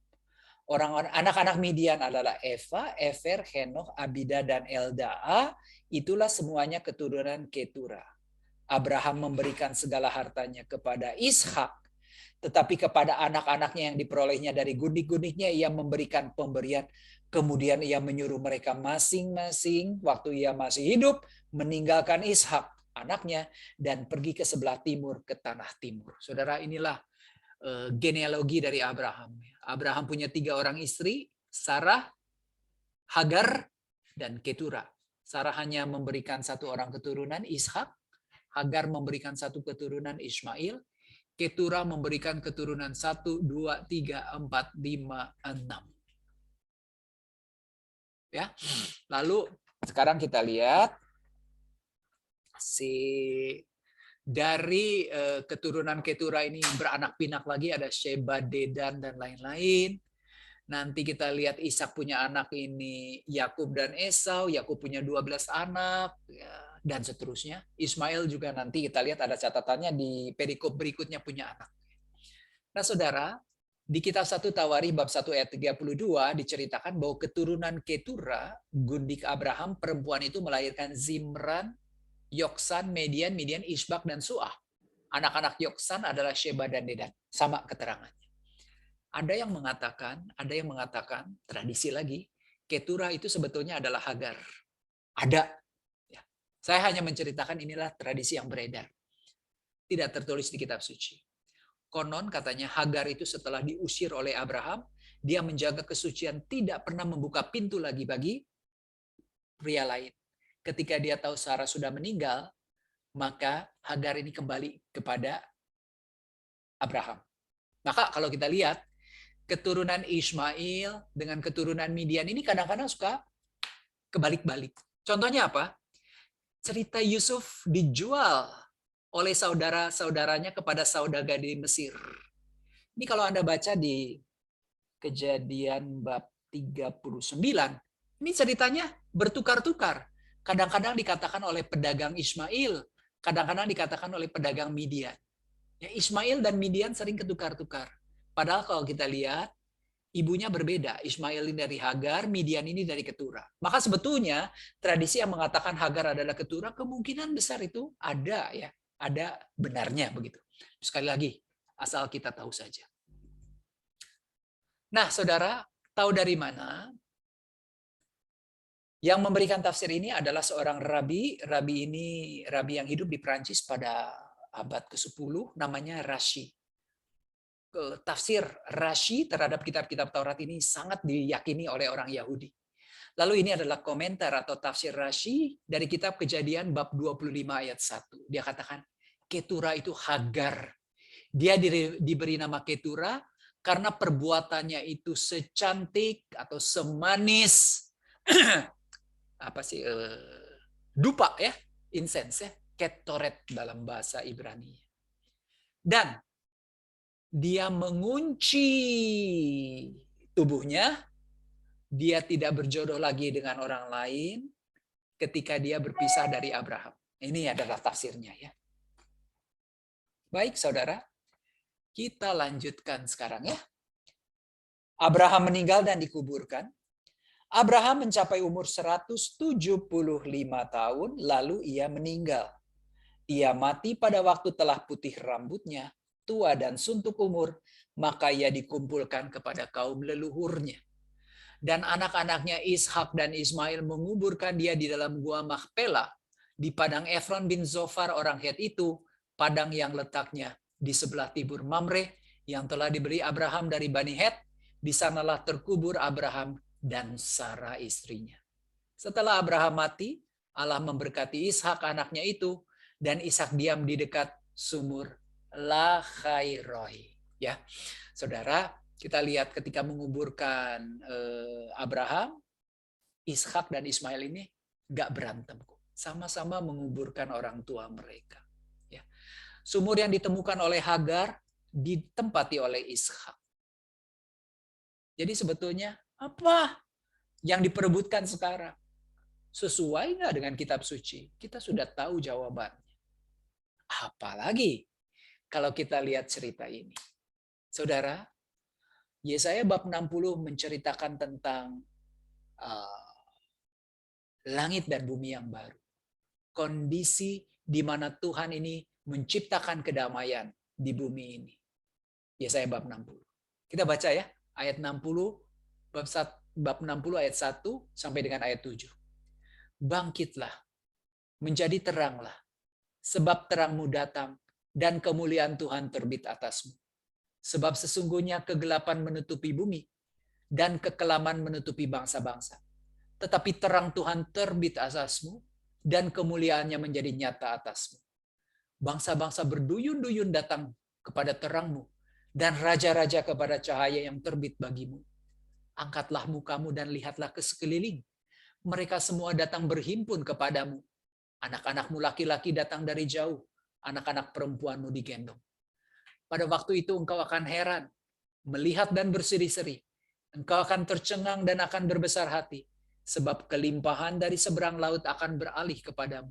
Anak-anak Midian adalah Eva, Efer, Henoch, Abida, dan Eldaa. Itulah semuanya keturunan Ketura. Abraham memberikan segala hartanya kepada Ishak. Tetapi kepada anak-anaknya yang diperolehnya dari gundik-gundiknya, ia memberikan pemberian. Kemudian ia menyuruh mereka masing-masing, waktu ia masih hidup, meninggalkan Ishak, anaknya, dan pergi ke sebelah timur, ke tanah timur. Saudara, inilah genealogi dari Abraham. Abraham punya 3 orang istri, Sarah, Hagar, dan Ketura. Sarah hanya memberikan 1 orang keturunan, Ishak. Hagar memberikan 1 keturunan, Ismail. Ketura memberikan keturunan 1, 2, 3, 4, 5, 6. Ya. Lalu sekarang kita lihat dari keturunan Ketura ini beranak pinak lagi, ada Sheba, Dedan, dan lain-lain. Nanti kita lihat Ishak punya anak ini Yakub dan Esau. Yakub punya 12 anak, dan seterusnya. Ismail juga nanti kita lihat ada catatannya di perikop berikutnya punya anak. Nah saudara, Di kitab 1 Tawarikh bab 1 ayat 32 diceritakan bahwa keturunan Ketura, gundik Abraham, perempuan itu melahirkan Zimran, Yoksan, Median, Midian, Isbak, dan Suah. Anak-anak Yoksan adalah Sheba dan Dedan. Sama keterangannya. Ada yang mengatakan, tradisi lagi, Ketura itu sebetulnya adalah Hagar. Ada. Ya. Saya hanya menceritakan inilah tradisi yang beredar. Tidak tertulis di kitab suci. Konon katanya Hagar itu setelah diusir oleh Abraham, dia menjaga kesucian, tidak pernah membuka pintu lagi bagi pria lain. Ketika dia tahu Sarah sudah meninggal, maka Hagar ini kembali kepada Abraham. Maka kalau kita lihat, keturunan Ismail dengan keturunan Midian ini kadang-kadang suka kebalik-balik. Contohnya apa? Cerita Yusuf dijual oleh saudara-saudaranya kepada saudagar di Mesir. Ini kalau Anda baca di Kejadian bab 39, ini ceritanya bertukar-tukar. Kadang-kadang dikatakan oleh pedagang Ismail, kadang-kadang dikatakan oleh pedagang Midian. Ya, Ismail dan Midian sering ketukar-tukar. Padahal kalau kita lihat, ibunya berbeda. Ismail ini dari Hagar, Midian ini dari Ketura. Maka sebetulnya tradisi yang mengatakan Hagar adalah Ketura, kemungkinan besar itu ada ya. Ada benarnya begitu. Sekali lagi, asal kita tahu saja. Nah, saudara, tahu dari mana? Yang memberikan tafsir ini adalah seorang rabi. Rabi ini rabi yang hidup di Prancis pada abad ke-10, namanya Rashi. Tafsir Rashi terhadap kitab-kitab Taurat ini sangat diyakini oleh orang Yahudi. Lalu ini adalah komentar atau tafsir Rashi dari kitab Kejadian bab 25 ayat 1. Dia katakan, Ketura itu Hagar. Dia diberi nama Ketura karena perbuatannya itu secantik atau semanis dupa ya, incense ya, ketoret dalam bahasa Ibrani. Dan dia mengunci tubuhnya, dia tidak berjodoh lagi dengan orang lain ketika dia berpisah dari Abraham. Ini adalah tafsirnya ya. Baik saudara, kita lanjutkan sekarang ya. Abraham meninggal dan dikuburkan. Abraham mencapai umur 175 tahun, lalu ia meninggal. Ia mati pada waktu telah putih rambutnya, tua dan suntuk umur, maka ia dikumpulkan kepada kaum leluhurnya. Dan anak-anaknya Ishak dan Ismail menguburkan dia di dalam gua Makpela, di padang Efron bin Zofar orang Het itu, padang yang letaknya di sebelah timur Mamre, yang telah diberi Abraham dari Bani Het. Di sanalah terkubur Abraham dan Sarah istrinya. Setelah Abraham mati, Allah memberkati Ishak anaknya itu, dan Ishak diam di dekat sumur Lahairoi. Ya, saudara, kita lihat ketika menguburkan Abraham, Ishak dan Ismail ini gak berantem, sama-sama menguburkan orang tua mereka. Ya. Sumur yang ditemukan oleh Hagar ditempati oleh Ishak. Jadi sebetulnya apa yang diperebutkan sekarang? Sesuai nggak dengan kitab suci? Kita sudah tahu jawabannya. Apalagi kalau kita lihat cerita ini. Saudara, Yesaya bab 60 menceritakan tentang langit dan bumi yang baru. Kondisi di mana Tuhan ini menciptakan kedamaian di bumi ini. Yesaya bab 60. Kita baca ya. Ayat 60, bab 60 ayat 1 sampai dengan ayat 7. Bangkitlah, menjadi teranglah, sebab terangmu datang dan kemuliaan Tuhan terbit atasmu. Sebab sesungguhnya kegelapan menutupi bumi dan kekelaman menutupi bangsa-bangsa. Tetapi terang Tuhan terbit atasmu dan kemuliaannya menjadi nyata atasmu. Bangsa-bangsa berduyun-duyun datang kepada terangmu, dan raja-raja kepada cahaya yang terbit bagimu. Angkatlah mukamu dan lihatlah ke sekeliling. Mereka semua datang berhimpun kepadamu. Anak-anakmu laki-laki datang dari jauh. Anak-anak perempuanmu digendong. Pada waktu itu engkau akan heran, melihat dan berseri-seri. Engkau akan tercengang dan akan berbesar hati. Sebab kelimpahan dari seberang laut akan beralih kepadamu.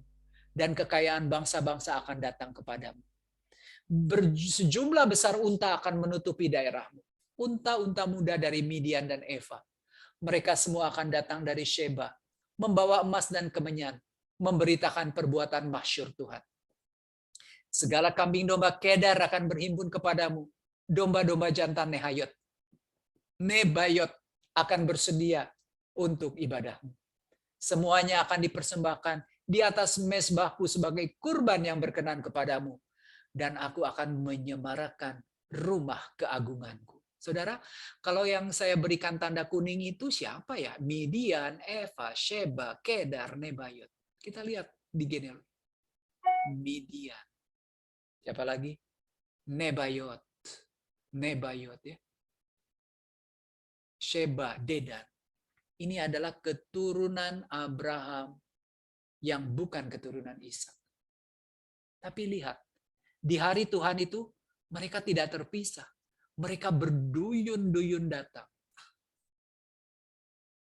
Dan kekayaan bangsa-bangsa akan datang kepadamu. Sejumlah besar unta akan menutupi daerahmu. unta-unta muda dari Midian dan Eva. Mereka semua akan datang dari Sheba, membawa emas dan kemenyan, memberitakan perbuatan masyhur Tuhan. Segala kambing domba Kedar akan berhimpun kepadamu, domba-domba jantan Nebayot akan bersedia untuk ibadahmu. Semuanya akan dipersembahkan di atas mezbahku sebagai kurban yang berkenan kepadamu, dan aku akan menyemarakan rumah keagunganku. Saudara, kalau yang saya berikan tanda kuning itu siapa ya? Midian, Eva, Sheba, Kedar, Nebayot. Kita lihat di genealogi. Midian. Siapa lagi? Nebayot. Nebayot ya. Sheba, Dedan. Ini adalah keturunan Abraham yang bukan keturunan Ishak. Tapi lihat, di hari Tuhan itu mereka tidak terpisah. Mereka berduyun-duyun datang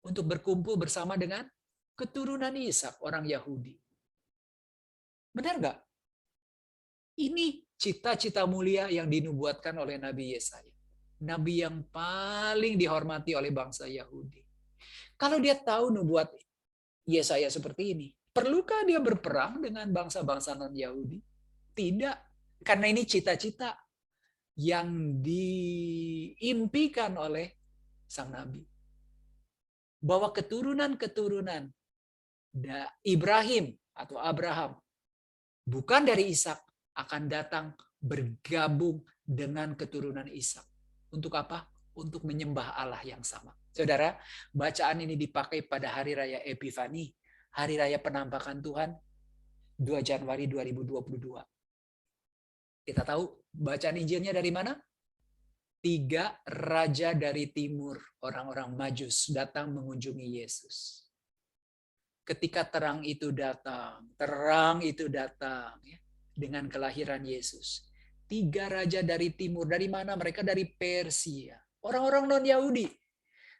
untuk berkumpul bersama dengan keturunan Ishak, orang Yahudi. Benar nggak? Ini cita-cita mulia yang dinubuatkan oleh Nabi Yesaya. Nabi yang paling dihormati oleh bangsa Yahudi. Kalau dia tahu nubuat Yesaya seperti ini, perlukah dia berperang dengan bangsa-bangsa non-Yahudi? Tidak, karena ini cita-cita yang diimpikan oleh sang nabi. Bahwa keturunan-keturunan Ibrahim atau Abraham, bukan dari Ishak, akan datang bergabung dengan keturunan Ishak. Untuk apa? Untuk menyembah Allah yang sama. Saudara, bacaan ini dipakai pada Hari Raya Epifani, Hari Raya Penampakan Tuhan, 2 Januari 2022. Kita tahu bacaan Injilnya dari mana? 3 raja dari timur, orang-orang Majus, datang mengunjungi Yesus. Ketika terang itu datang ya, dengan kelahiran Yesus. 3 raja dari timur, dari mana? Mereka dari Persia. Orang-orang non-Yahudi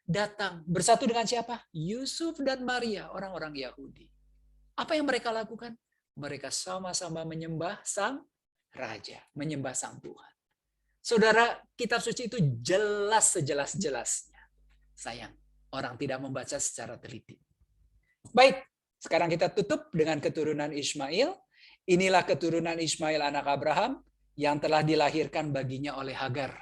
datang bersatu dengan siapa? Yusuf dan Maria, orang-orang Yahudi. Apa yang mereka lakukan? Mereka sama-sama menyembah sang raja, menyembah sang Tuhan. Saudara, kitab suci itu jelas sejelas-jelasnya. Sayang, orang tidak membaca secara teliti. Baik, sekarang kita tutup dengan keturunan Ismail. Inilah keturunan Ismail anak Abraham yang telah dilahirkan baginya oleh Hagar.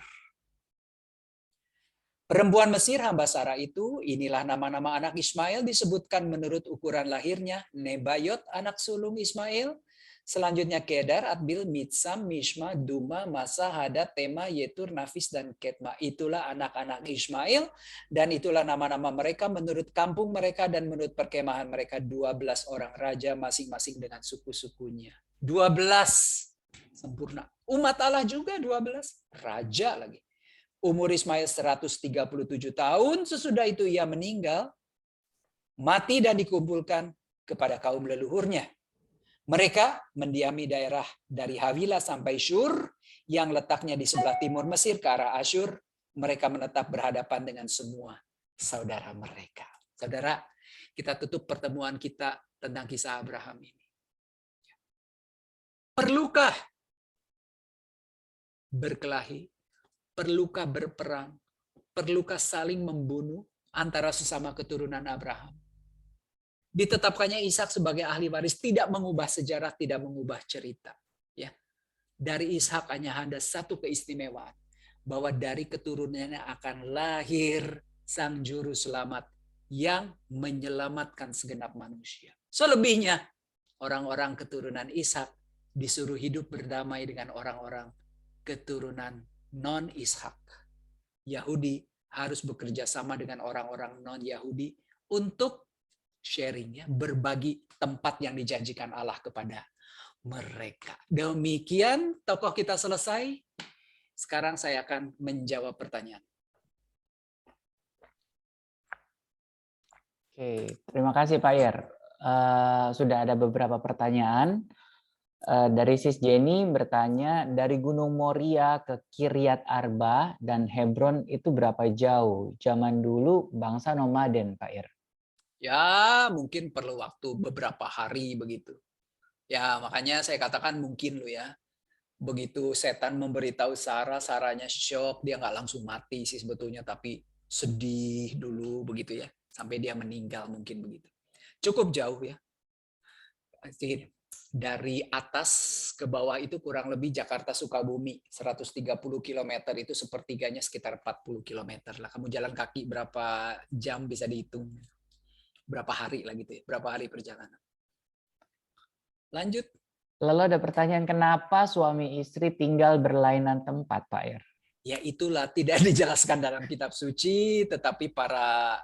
Perempuan Mesir hamba Sarah itu, inilah nama-nama anak Ismail disebutkan menurut ukuran lahirnya. Nebayot anak sulung Ismail, selanjutnya Kedar, Adbil, Mitsam, Mishma, Duma, Masa, Hadad, Tema, Yetur, Nafis, dan Ketma. Itulah anak-anak Ismail, dan itulah nama-nama mereka menurut kampung mereka dan menurut perkemahan mereka. 12 orang raja masing-masing dengan suku-sukunya. 12 sempurna. Umat Allah juga 12 raja lagi. Umur Ismail 137 tahun, sesudah itu ia meninggal, mati dan dikumpulkan kepada kaum leluhurnya. Mereka mendiami daerah dari Havila sampai Shur, yang letaknya di sebelah timur Mesir ke arah Asyur. Mereka menetap berhadapan dengan semua saudara mereka. Saudara, kita tutup pertemuan kita tentang kisah Abraham ini. Perlukah berkelahi? Perlukah berperang? Perlukah saling membunuh antara sesama keturunan Abraham? Ditetapkannya Ishak sebagai ahli waris tidak mengubah sejarah, tidak mengubah cerita. Ya, dari Ishak hanya ada satu keistimewaan, bahwa dari keturunannya akan lahir sang juru selamat yang menyelamatkan segenap manusia. Selebihnya, orang-orang keturunan Ishak disuruh hidup berdamai dengan orang-orang keturunan non-Ishak. Yahudi harus bekerja sama dengan orang-orang non-Yahudi untuk sharing, ya, berbagi tempat yang dijanjikan Allah kepada mereka. Demikian tokoh kita selesai. Sekarang saya akan menjawab pertanyaan. Oke, terima kasih Pak Yer. Sudah ada beberapa pertanyaan. Dari Sis Jenny bertanya, dari Gunung Moria ke Kiryat Arba dan Hebron itu berapa jauh? Zaman dulu bangsa nomaden, Pak Ir. Ya, mungkin perlu waktu beberapa hari begitu. Ya, makanya saya katakan mungkin loh ya. Begitu setan memberitahu Sarah, Sarahnya shock, dia nggak langsung mati sih sebetulnya, tapi sedih dulu begitu ya, sampai dia meninggal mungkin begitu. Cukup jauh ya. Jadi dari atas ke bawah itu kurang lebih Jakarta Sukabumi 130 km, itu sepertiganya sekitar 40 km lah. Kamu jalan kaki berapa jam bisa dihitung. Berapa hari lah gitu ya, berapa hari perjalanan. Lanjut. Lalu ada pertanyaan, kenapa suami istri tinggal berlainan tempat, Pak Ir? Ya itulah tidak dijelaskan dalam kitab suci, tetapi para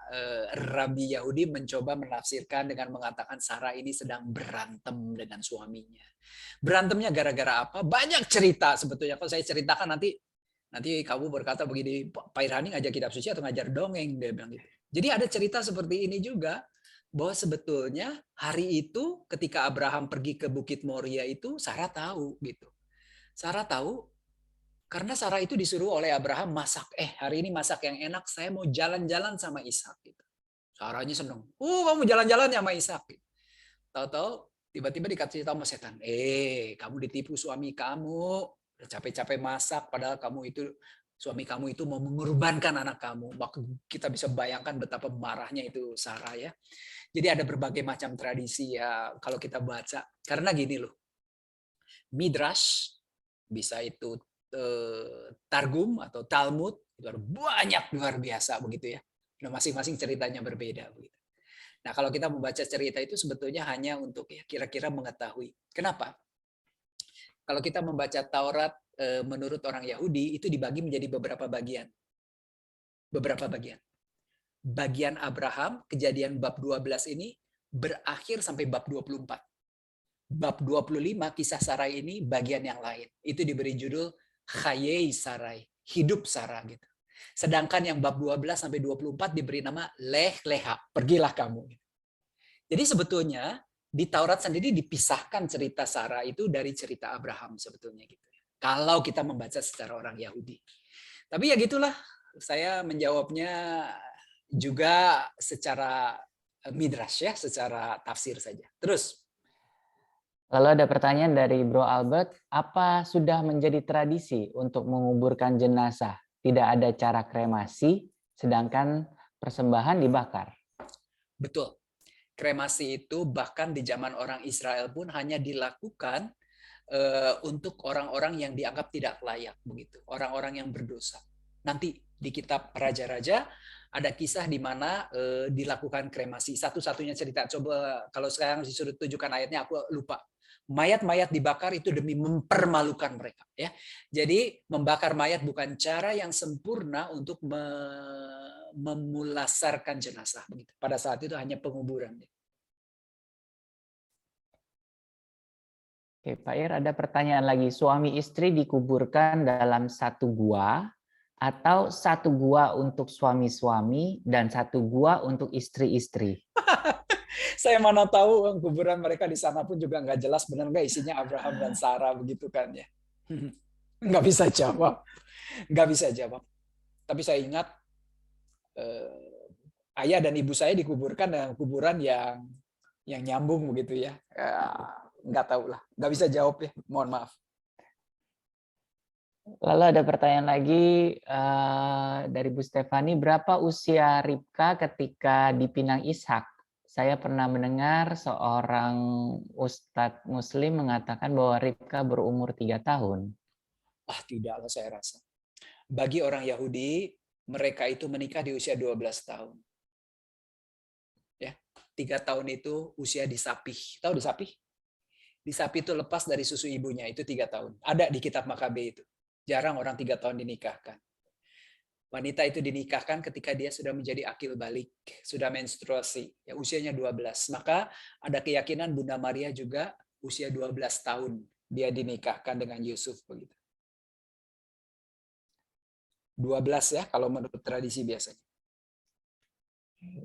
rabi Yahudi mencoba menafsirkan dengan mengatakan Sarah ini sedang berantem dengan suaminya. Berantemnya gara-gara apa? Banyak cerita sebetulnya. Kalau saya ceritakan nanti kamu berkata begini, Pak Irhani ngajak kitab suci atau ngajar dongeng, dia bilang gitu. Jadi ada cerita seperti ini juga, bahwa sebetulnya hari itu ketika Abraham pergi ke Bukit Moria itu Sarah tahu gitu. Sarah tahu karena Sarah itu disuruh oleh Abraham masak. Hari ini masak yang enak, saya mau jalan-jalan sama Ishak. Gitu. Sarahnya seneng. Kamu jalan-jalan sama Ishak. Gitu. Tahu-tahu tiba-tiba dikasih tahu sama setan. Kamu ditipu suami kamu. Udah capek-capek masak, padahal suami kamu itu mau mengorbankan anak kamu. Maka kita bisa bayangkan betapa marahnya itu Sarah ya. Jadi ada berbagai macam tradisi ya kalau kita baca. Karena gini loh. Midrash bisa itu Targum atau Talmud itu banyak luar biasa begitu ya. Nah, masing-masing ceritanya berbeda begitu. Nah, kalau kita membaca cerita itu sebetulnya hanya untuk ya kira-kira mengetahui. Kenapa? Kalau kita membaca Taurat menurut orang Yahudi itu dibagi menjadi beberapa bagian. Beberapa bagian. Bagian Abraham, kejadian bab 12 ini berakhir sampai bab 24. Bab 25 kisah Sarai ini bagian yang lain. Itu diberi judul Chayei Sarai, hidup Sarah gitu. Sedangkan yang bab 12 sampai 24 diberi nama Lech Leha, pergilah kamu. Jadi sebetulnya di Taurat sendiri dipisahkan cerita Sarah itu dari cerita Abraham sebetulnya gitu. Kalau kita membaca secara orang Yahudi. Tapi ya gitulah, saya menjawabnya juga secara midrash ya, secara tafsir saja. Terus Lalu ada pertanyaan dari Bro Albert, apa sudah menjadi tradisi untuk menguburkan jenazah? Tidak ada cara kremasi, sedangkan persembahan dibakar. Betul. Kremasi itu bahkan di zaman orang Israel pun hanya dilakukan untuk orang-orang yang dianggap tidak layak begitu, orang-orang yang berdosa. Nanti di kitab Raja-Raja ada kisah di mana dilakukan kremasi. Satu-satunya cerita. Coba kalau sekarang disuruh tunjukkan ayatnya, aku lupa. Mayat-mayat dibakar itu demi mempermalukan mereka. Ya, jadi membakar mayat bukan cara yang sempurna untuk memulasarkan jenazah. Begitu. Pada saat itu hanya penguburan. Oke, Pak Ir, ada pertanyaan lagi. Suami istri dikuburkan dalam satu gua atau satu gua untuk suami-suami dan satu gua untuk istri-istri? Saya mana tahu kuburan mereka di sana pun juga nggak jelas benar nggak isinya Abraham dan Sarah begitu kan ya. Nggak bisa jawab. Nggak bisa jawab. Tapi saya ingat ayah dan ibu saya dikuburkan dengan kuburan yang nyambung begitu ya. Nggak tahu lah. Nggak bisa jawab ya. Mohon maaf. Lalu ada pertanyaan lagi dari Bu Stefani, berapa usia Ribka ketika dipinang Ishak? Saya pernah mendengar seorang ustadz muslim mengatakan bahwa Ribka berumur 3 tahun. Tidaklah saya rasa. Bagi orang Yahudi, mereka itu menikah di usia 12 tahun. Ya, 3 tahun itu usia disapih. Tahu disapih? Disapih itu lepas dari susu ibunya, itu 3 tahun. Ada di kitab Makabe itu. Jarang orang 3 tahun dinikahkan. Wanita itu dinikahkan ketika dia sudah menjadi akil balik, sudah menstruasi, ya usianya 12. Maka ada keyakinan Bunda Maria juga usia 12 tahun dia dinikahkan dengan Yusuf begitu. 12 ya kalau menurut tradisi biasanya.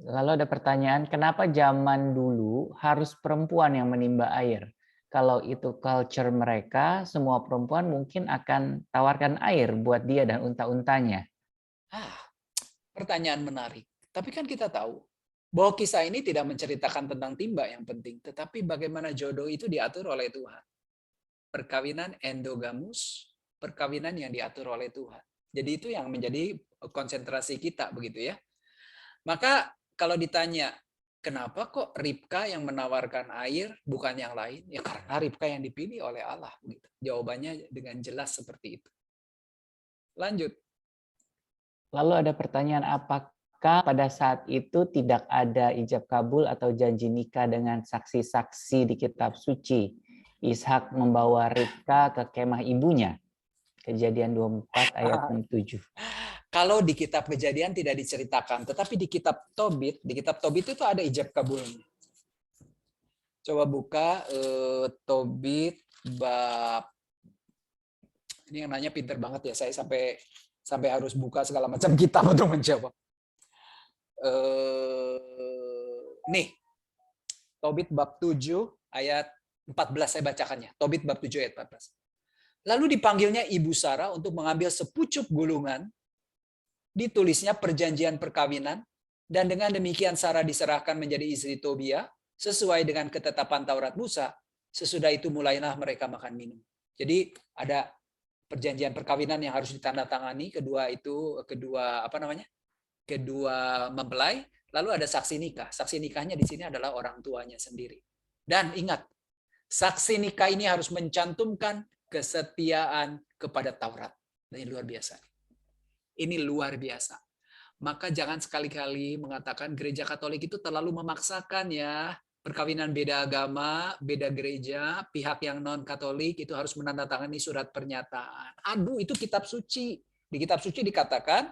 Lalu ada pertanyaan, kenapa zaman dulu harus perempuan yang menimba air? Kalau itu culture mereka, semua perempuan mungkin akan tawarkan air buat dia dan unta-untanya. Pertanyaan menarik. Tapi kan kita tahu bahwa kisah ini tidak menceritakan tentang timba yang penting, tetapi bagaimana jodoh itu diatur oleh Tuhan. perkawinan endogamus, perkawinan yang diatur oleh Tuhan. Jadi itu yang menjadi konsentrasi kita begitu ya. Maka kalau ditanya, kenapa kok Ribka yang menawarkan air bukan yang lain? Ya karena Ribka yang dipilih oleh Allah. Begitu. Jawabannya dengan jelas seperti itu. Lanjut. Lalu ada pertanyaan, apakah pada saat itu tidak ada ijab kabul atau janji nikah dengan saksi-saksi di kitab suci? Ishak membawa Ribka ke kemah ibunya. Kejadian 24 ayat 7. Kalau di kitab Kejadian tidak diceritakan, tetapi di kitab Tobit itu ada ijab kabulnya. Coba buka Tobit bab, ini yang nanya pinter banget ya, saya sampai harus buka segala macam kitab untuk menjawab. Nih, Tobit bab 7 ayat 14 saya bacakannya. Tobit bab 7 ayat 14. Lalu dipanggilnya ibu Sarah untuk mengambil sepucuk gulungan, ditulisnya perjanjian perkawinan, dan dengan demikian Sarah diserahkan menjadi istri Tobia sesuai dengan ketetapan Taurat Musa. Sesudah itu mulailah mereka makan minum. Jadi ada perjanjian perkawinan yang harus ditandatangani, kedua mempelai, lalu ada saksi nikah. Saksi nikahnya di sini adalah orang tuanya sendiri. Dan ingat, saksi nikah ini harus mencantumkan kesetiaan kepada Taurat. Ini luar biasa. Ini luar biasa. Maka jangan sekali-kali mengatakan gereja Katolik itu terlalu memaksakan ya. Perkawinan beda agama, beda gereja, pihak yang non-Katolik itu harus menandatangani surat pernyataan. Aduh, itu kitab suci. Di kitab suci dikatakan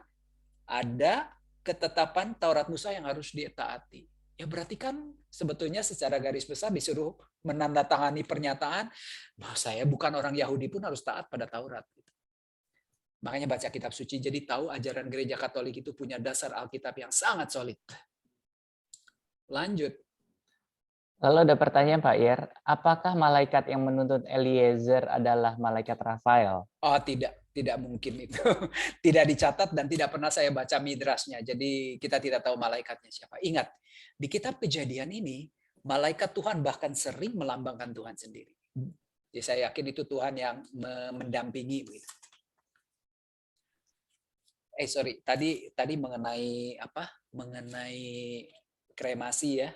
ada ketetapan Taurat Musa yang harus ditaati. Ya berarti kan sebetulnya secara garis besar disuruh menandatangani pernyataan bahwa saya bukan orang Yahudi pun harus taat pada Taurat. Makanya baca kitab suci, jadi tahu ajaran gereja Katolik itu punya dasar Alkitab yang sangat solid. Lanjut. Lalu ada pertanyaan Pak Ir, apakah malaikat yang menuntut Eliezer adalah malaikat Rafael? Oh tidak mungkin itu. Tidak dicatat dan tidak pernah saya baca midrasnya. Jadi kita tidak tahu malaikatnya siapa. Ingat, di kitab Kejadian ini, malaikat Tuhan bahkan sering melambangkan Tuhan sendiri. Jadi saya yakin itu Tuhan yang mendampingi. Tadi mengenai apa? Mengenai kremasi ya.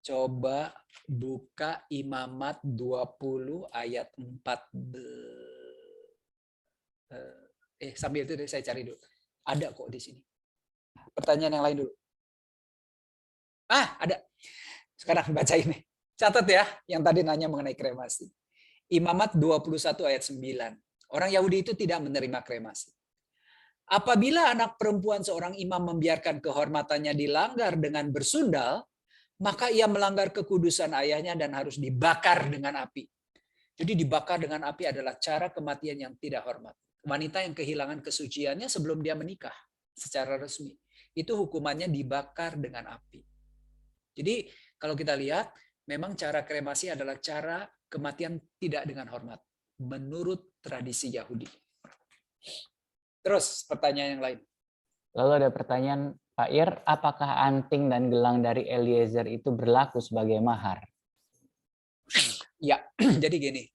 Coba buka Imamat 20 ayat 14. Sambil itu saya cari dulu. Ada kok di sini. Pertanyaan yang lain dulu. Ada. Sekarang baca ini. Catat ya, yang tadi nanya mengenai kremasi. Imamat 21 ayat 9. Orang Yahudi itu tidak menerima kremasi. Apabila anak perempuan seorang imam membiarkan kehormatannya dilanggar dengan bersundal, maka ia melanggar kekudusan ayahnya dan harus dibakar dengan api. Jadi dibakar dengan api adalah cara kematian yang tidak hormat. Wanita yang kehilangan kesuciannya sebelum dia menikah secara resmi, itu hukumannya dibakar dengan api. Jadi kalau kita lihat, memang cara kremasi adalah cara kematian tidak dengan hormat, menurut tradisi Yahudi. Terus pertanyaan yang lain. Lalu ada pertanyaan, Pak Ir, apakah anting dan gelang dari Eliezer itu berlaku sebagai mahar? Ya, jadi gini.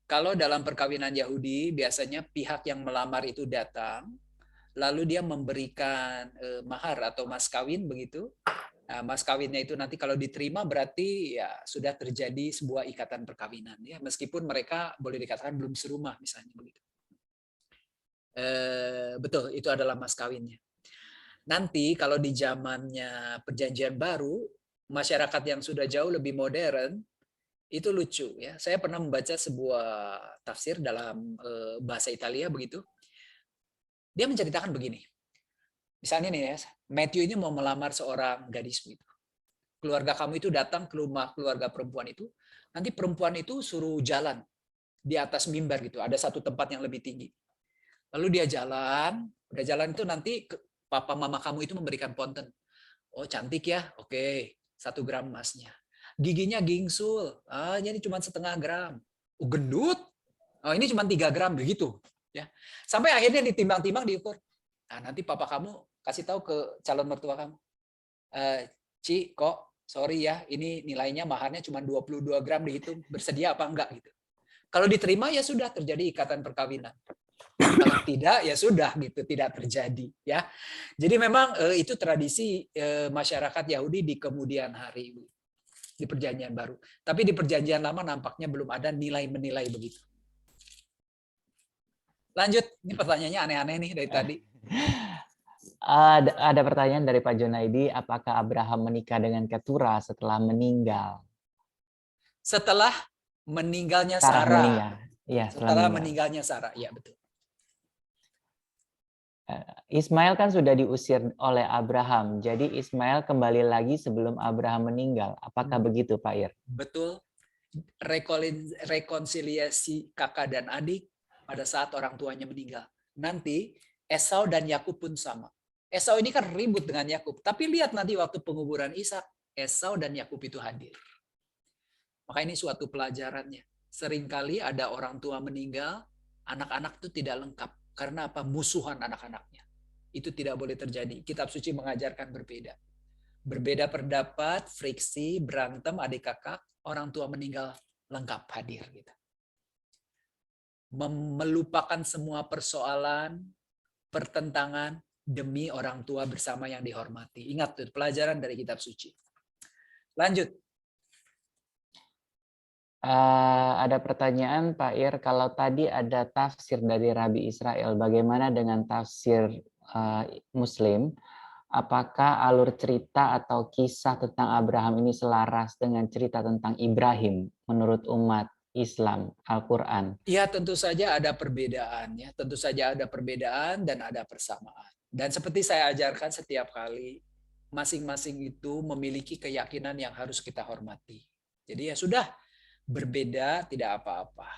Kalau dalam perkawinan Yahudi, biasanya pihak yang melamar itu datang, lalu dia memberikan mahar atau mas kawin begitu. Nah, mas kawinnya itu nanti kalau diterima berarti ya sudah terjadi sebuah ikatan perkawinan ya, meskipun mereka boleh dikatakan belum serumah misalnya begitu. Betul, itu adalah mas kawinnya. Nanti kalau di zamannya Perjanjian Baru, masyarakat yang sudah jauh lebih modern, itu lucu ya. Saya pernah membaca sebuah tafsir dalam bahasa Italia begitu. Dia menceritakan begini. Misalnya nih ya, Matthew ini mau melamar seorang gadis begitu. Keluarga kamu itu datang ke rumah keluarga perempuan itu, nanti perempuan itu suruh jalan di atas mimbar gitu, ada satu tempat yang lebih tinggi. Lalu dia jalan, udah jalan itu nanti papa mama kamu itu memberikan ponten. Oh cantik ya, oke, 1 gram emasnya. Giginya gingsul, ini cuma 0,5 gram. Oh gendut, oh ini cuma 3 gram begitu. Ya, sampai akhirnya ditimbang-timbang diukur. Nah nanti papa kamu kasih tahu ke calon mertua kamu, Ci, kok sorry ya, ini nilainya maharnya cuma 22 gram dihitung, bersedia apa enggak gitu. Kalau diterima ya sudah terjadi ikatan perkawinan. Kalau tidak ya sudah gitu, tidak terjadi ya. Jadi memang itu tradisi masyarakat Yahudi di kemudian hari di Perjanjian Baru. Tapi di Perjanjian Lama nampaknya belum ada nilai menilai begitu. Lanjut, ini pertanyaannya aneh-aneh nih dari tadi. Ada pertanyaan dari Pak Junaidi, apakah Abraham menikah dengan Keturah setelah meninggal? Setelah meninggalnya Sarah Sarah. meninggal. Ya, Setelah meninggal. meninggalnya Sarah, ya betul. Ismail kan sudah diusir oleh Abraham, jadi Ismail kembali lagi sebelum Abraham meninggal. Apakah begitu, Pak Ir? Betul. Rekonsiliasi kakak dan adik pada saat orang tuanya meninggal. Nanti Esau dan Yakub pun sama. Esau ini kan ribut dengan Yakub, tapi lihat nanti waktu penguburan Ishak, Esau dan Yakub itu hadir. Maka ini suatu pelajarannya. Seringkali ada orang tua meninggal, anak-anak itu tidak lengkap. Karena apa? Musuhan anak-anaknya. Itu tidak boleh terjadi. Kitab suci mengajarkan berbeda. Berbeda pendapat, friksi, berantem, adik kakak, orang tua meninggal lengkap hadir. Gitu. Melupakan semua persoalan, pertentangan demi orang tua bersama yang dihormati. Ingat tuh pelajaran dari kitab suci. Lanjut. Ada pertanyaan Pak Ir, kalau tadi ada tafsir dari Rabi Israel, bagaimana dengan tafsir Muslim? Apakah alur cerita atau kisah tentang Abraham ini selaras dengan cerita tentang Ibrahim menurut umat Islam, Al-Quran? Ya tentu saja ada perbedaan, ya. Tentu saja ada perbedaan dan ada persamaan. Dan seperti saya ajarkan setiap kali, masing-masing itu memiliki keyakinan yang harus kita hormati. Jadi ya sudah, berbeda tidak apa-apa.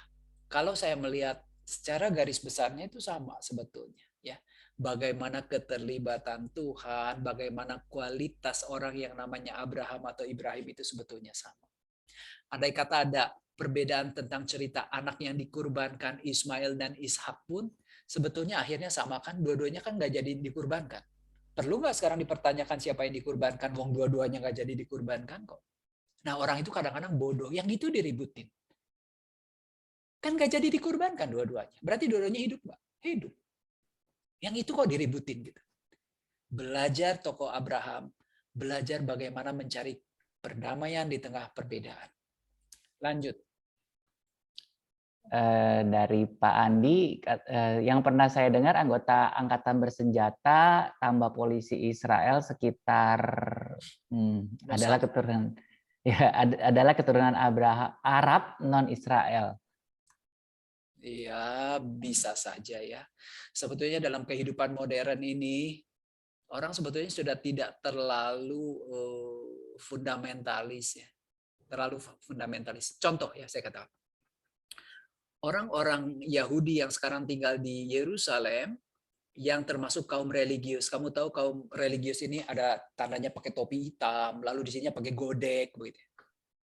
Kalau saya melihat secara garis besarnya itu sama sebetulnya, ya. Bagaimana keterlibatan Tuhan, bagaimana kualitas orang yang namanya Abraham atau Ibrahim itu sebetulnya sama. Andai kata ada perbedaan tentang cerita anak yang dikurbankan Ismail dan Ishak pun sebetulnya akhirnya sama kan, dua-duanya kan nggak jadi dikurbankan. Perlu nggak sekarang dipertanyakan siapa yang dikurbankan? Wong dua-duanya nggak jadi dikurbankan kok. Nah orang itu kadang-kadang bodoh, yang gitu diributin. Kan gak jadi dikurbankan dua-duanya. Berarti dua-duanya hidup nggak? Hidup. Yang itu kok diributin gitu. Belajar tokoh Abraham, belajar bagaimana mencari perdamaian di tengah perbedaan. Lanjut. Dari Pak Andi, yang pernah saya dengar anggota angkatan bersenjata tambah polisi Israel sekitar adalah keturunan. Ya, adalah keturunan Abraham Arab non Israel. Iya, bisa saja ya. Sebetulnya dalam kehidupan modern ini orang sebetulnya sudah tidak terlalu fundamentalis ya. Terlalu fundamentalis. Contoh ya saya katakan. Orang-orang Yahudi yang sekarang tinggal di Yerusalem yang termasuk kaum religius. Kamu tahu kaum religius ini ada tandanya pakai topi hitam, lalu di sini pakai godek begitu.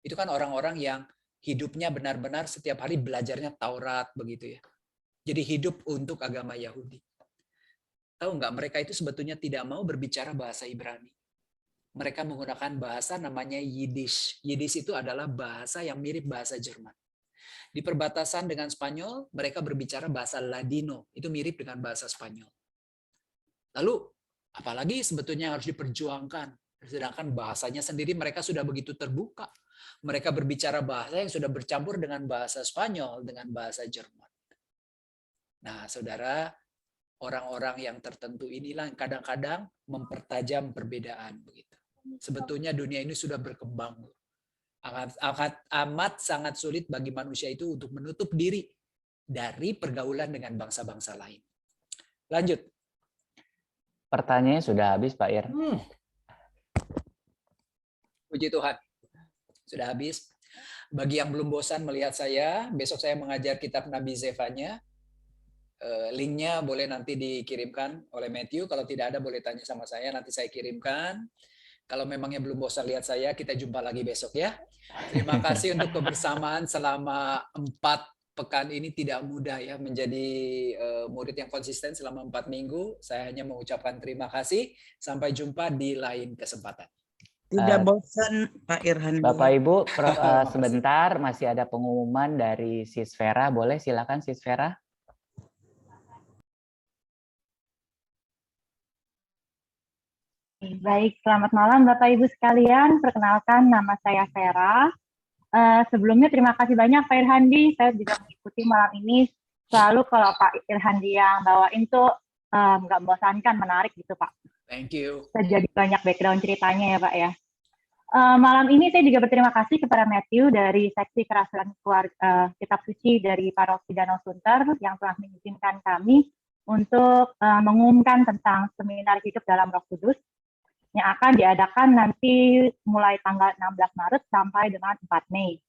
Itu kan orang-orang yang hidupnya benar-benar setiap hari belajarnya Taurat begitu ya. Jadi hidup untuk agama Yahudi. Tahu nggak, mereka itu sebetulnya tidak mau berbicara bahasa Ibrani. Mereka menggunakan bahasa namanya Yiddish. Yiddish itu adalah bahasa yang mirip bahasa Jerman. Di perbatasan dengan Spanyol, mereka berbicara bahasa Ladino. Itu mirip dengan bahasa Spanyol. Lalu, apalagi sebetulnya harus diperjuangkan. Sedangkan bahasanya sendiri mereka sudah begitu terbuka. Mereka berbicara bahasa yang sudah bercampur dengan bahasa Spanyol, dengan bahasa Jerman. Nah, saudara, orang-orang yang tertentu inilah yang kadang-kadang mempertajam perbedaan. Begitu. Sebetulnya dunia ini sudah berkembang. Amat sangat sulit bagi manusia itu untuk menutup diri dari pergaulan dengan bangsa-bangsa lain. Lanjut. Pertanyaannya sudah habis, Pak Ir. Puji Tuhan. Sudah habis. Bagi yang belum bosan melihat saya, besok saya mengajar kitab Nabi Zefanya. Linknya boleh nanti dikirimkan oleh Matthew. Kalau tidak ada boleh tanya sama saya, nanti saya kirimkan. Kalau memangnya belum bosan lihat saya, kita jumpa lagi besok ya. Terima kasih untuk kebersamaan selama 4 pekan ini. Tidak mudah ya menjadi murid yang konsisten selama 4 minggu. Saya hanya mengucapkan terima kasih. Sampai jumpa di lain kesempatan. Tidak bosan Pak Irhandi. Bapak Ibu, sebentar masih ada pengumuman dari Sis Vera. Boleh silakan Sis Vera. Baik, selamat malam Bapak Ibu sekalian. Perkenalkan, nama saya Vera. Sebelumnya terima kasih banyak Pak Irhandi. Saya juga mengikuti malam ini. Selalu kalau Pak Irhandi yang bawain tuh nggak membosankan, menarik gitu Pak. Thank you. Jadi banyak background ceritanya ya Pak ya. Malam ini saya juga berterima kasih kepada Matthew dari Seksi Kerasulan Keluarga Kitab Suci dari Paroki Danau Sunter yang telah mengizinkan kami untuk mengumumkan tentang seminar hidup dalam Roh Kudus yang akan diadakan nanti mulai tanggal 16 Maret sampai dengan 4 Mei.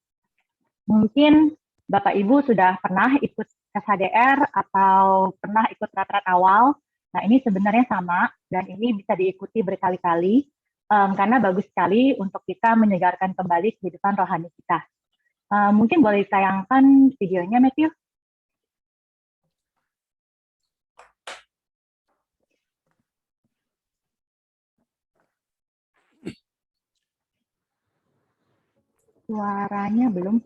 Mungkin Bapak Ibu sudah pernah ikut SHDR atau pernah ikut retret awal. Nah ini sebenarnya sama dan ini bisa diikuti berkali-kali karena bagus sekali untuk kita menyegarkan kembali kehidupan rohani kita. Mungkin boleh ditayangkan videonya Matthew? Suaranya belum.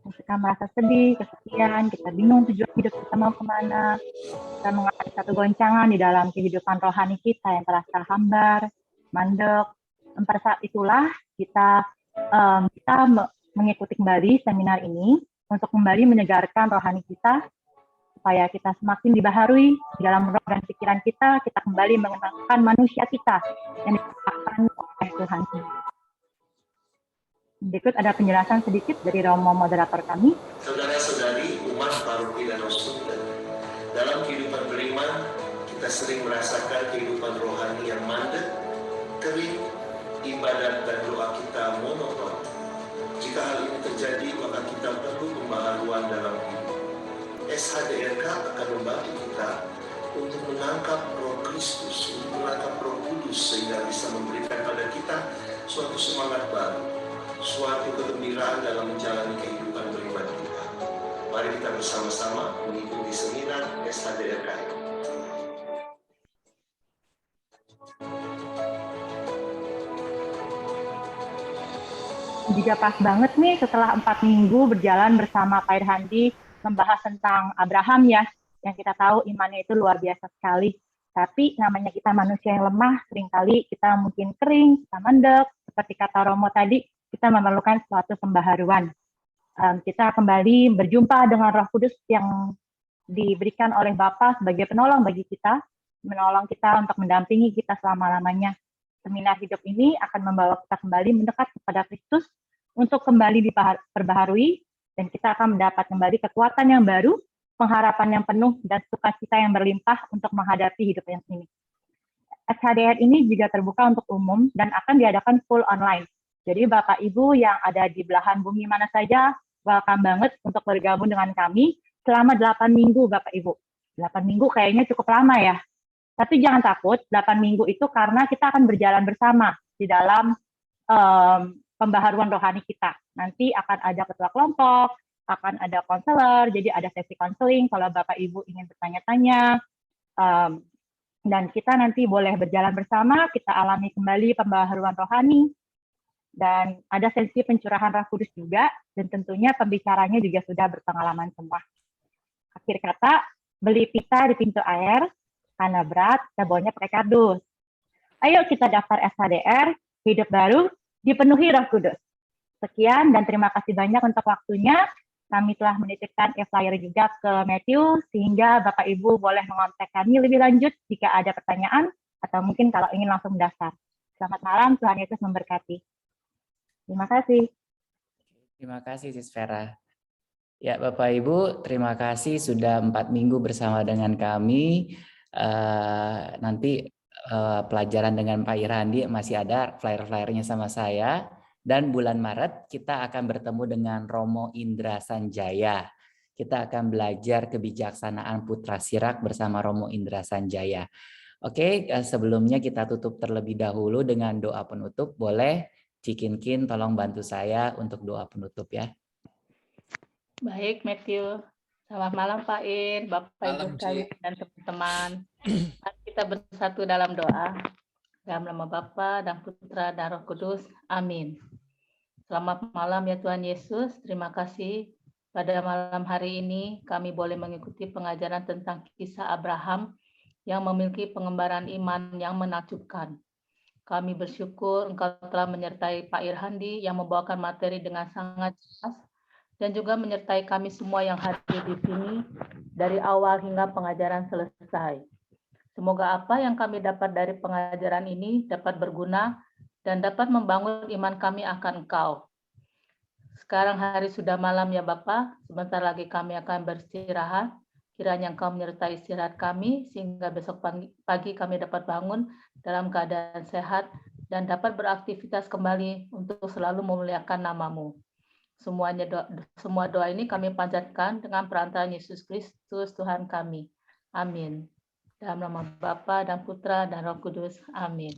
Kita merasa sedih, kesepian, kita bingung tujuan hidup kita mau kemana. Kita mengalami satu goncangan di dalam kehidupan rohani kita yang terasa hambar, mandek. Pada saat itulah kita mengikuti kembali seminar ini untuk kembali menyegarkan rohani kita supaya kita semakin dibaharui di dalam roh dan pikiran kita kembali mengenalkan manusia kita yang diciptakan oleh Tuhan. Berikut ada penjelasan sedikit dari Romo moderator kami. Saudara-saudari umat Paroki Danau Sunter, dalam kehidupan beriman kita sering merasakan kehidupan rohani yang mandek, kering, ibadat dan doa kita monoton. Jika hal ini terjadi, maka kita perlu pembaharuan dalam hidup. SHDRK akan membantu kita untuk menangkap Roh Kristus, untuk menangkap Roh Kudus sehingga bisa memberikan pada kita suatu semangat baru, suatu kegembiraan dalam menjalani kehidupan beriman kita. Mari kita bersama-sama mengikuti seminar SHDRK. Juga pas banget nih setelah 4 minggu berjalan bersama Pak Irhandi membahas tentang Abraham ya, yang kita tahu imannya itu luar biasa sekali. Tapi namanya kita manusia yang lemah, seringkali kita mungkin kering, kita mendek, seperti kata Romo tadi, kita memerlukan suatu pembaharuan. Kita kembali berjumpa dengan Roh Kudus yang diberikan oleh Bapa sebagai penolong bagi kita, menolong kita untuk mendampingi kita selama-lamanya. Seminar hidup ini akan membawa kita kembali mendekat kepada Kristus untuk kembali diperbaharui, dan kita akan mendapat kembali kekuatan yang baru, pengharapan yang penuh, dan sukacita yang berlimpah untuk menghadapi hidup yang ini. SHDR ini juga terbuka untuk umum dan akan diadakan full online. Jadi Bapak Ibu yang ada di belahan bumi mana saja, welcome banget untuk bergabung dengan kami selama 8 minggu Bapak Ibu. 8 minggu kayaknya cukup lama ya. Tapi jangan takut, 8 minggu itu karena kita akan berjalan bersama di dalam pembaharuan rohani kita. Nanti akan ada ketua kelompok, akan ada konselor, jadi ada sesi konseling kalau Bapak Ibu ingin bertanya-tanya. Dan kita nanti boleh berjalan bersama, kita alami kembali pembaharuan rohani. Dan ada sesi pencurahan Roh Kudus juga, dan tentunya pembicaranya juga sudah berpengalaman semua. Akhir kata, beli pita di pintu air, karena berat, bawanya pakai kardus. Ayo kita daftar SHDR, hidup baru, dipenuhi Roh Kudus. Sekian dan terima kasih banyak untuk waktunya. Kami telah menitipkan e-flyer juga ke Matthew, sehingga Bapak Ibu boleh mengontak kami lebih lanjut jika ada pertanyaan, atau mungkin kalau ingin langsung mendaftar. Selamat malam, Tuhan Yesus memberkati. Terima kasih. Terima kasih, Sis Vera. Ya, Bapak Ibu, terima kasih sudah 4 minggu bersama dengan kami. Nanti pelajaran dengan Pak Irhandi masih ada flyer-flyernya sama saya. Dan bulan Maret kita akan bertemu dengan Romo Indra Sanjaya. Kita akan belajar kebijaksanaan Putra Sirak bersama Romo Indra Sanjaya. Oke, sebelumnya kita tutup terlebih dahulu dengan doa penutup. Boleh Cikinkin tolong bantu saya untuk doa penutup ya. Baik, Matthew. Selamat malam, Pak Ir, Bapak Ibu Malam, sekalian, Ci. dan teman-teman. Mari kita bersatu dalam doa. Dalam nama Bapa dan Putra dan Roh Kudus. Amin. Selamat malam ya Tuhan Yesus. Terima kasih pada malam hari ini kami boleh mengikuti pengajaran tentang kisah Abraham yang memiliki pengembaraan iman yang menakjubkan. Kami bersyukur Engkau telah menyertai Pak Irhandi yang membawakan materi dengan sangat jelas dan juga menyertai kami semua yang hadir di sini dari awal hingga pengajaran selesai. Semoga apa yang kami dapat dari pengajaran ini dapat berguna dan dapat membangun iman kami akan Engkau. Sekarang hari sudah malam ya Bapak, sebentar lagi kami akan beristirahat. Kiranya Engkau menyertai istirahat kami, sehingga besok pagi kami dapat bangun dalam keadaan sehat dan dapat beraktivitas kembali untuk selalu memuliakan nama-Mu. Semua doa ini kami panjatkan dengan perantaraan Yesus Kristus Tuhan kami. Amin. Dalam nama Bapa dan Putra dan Roh Kudus. Amin.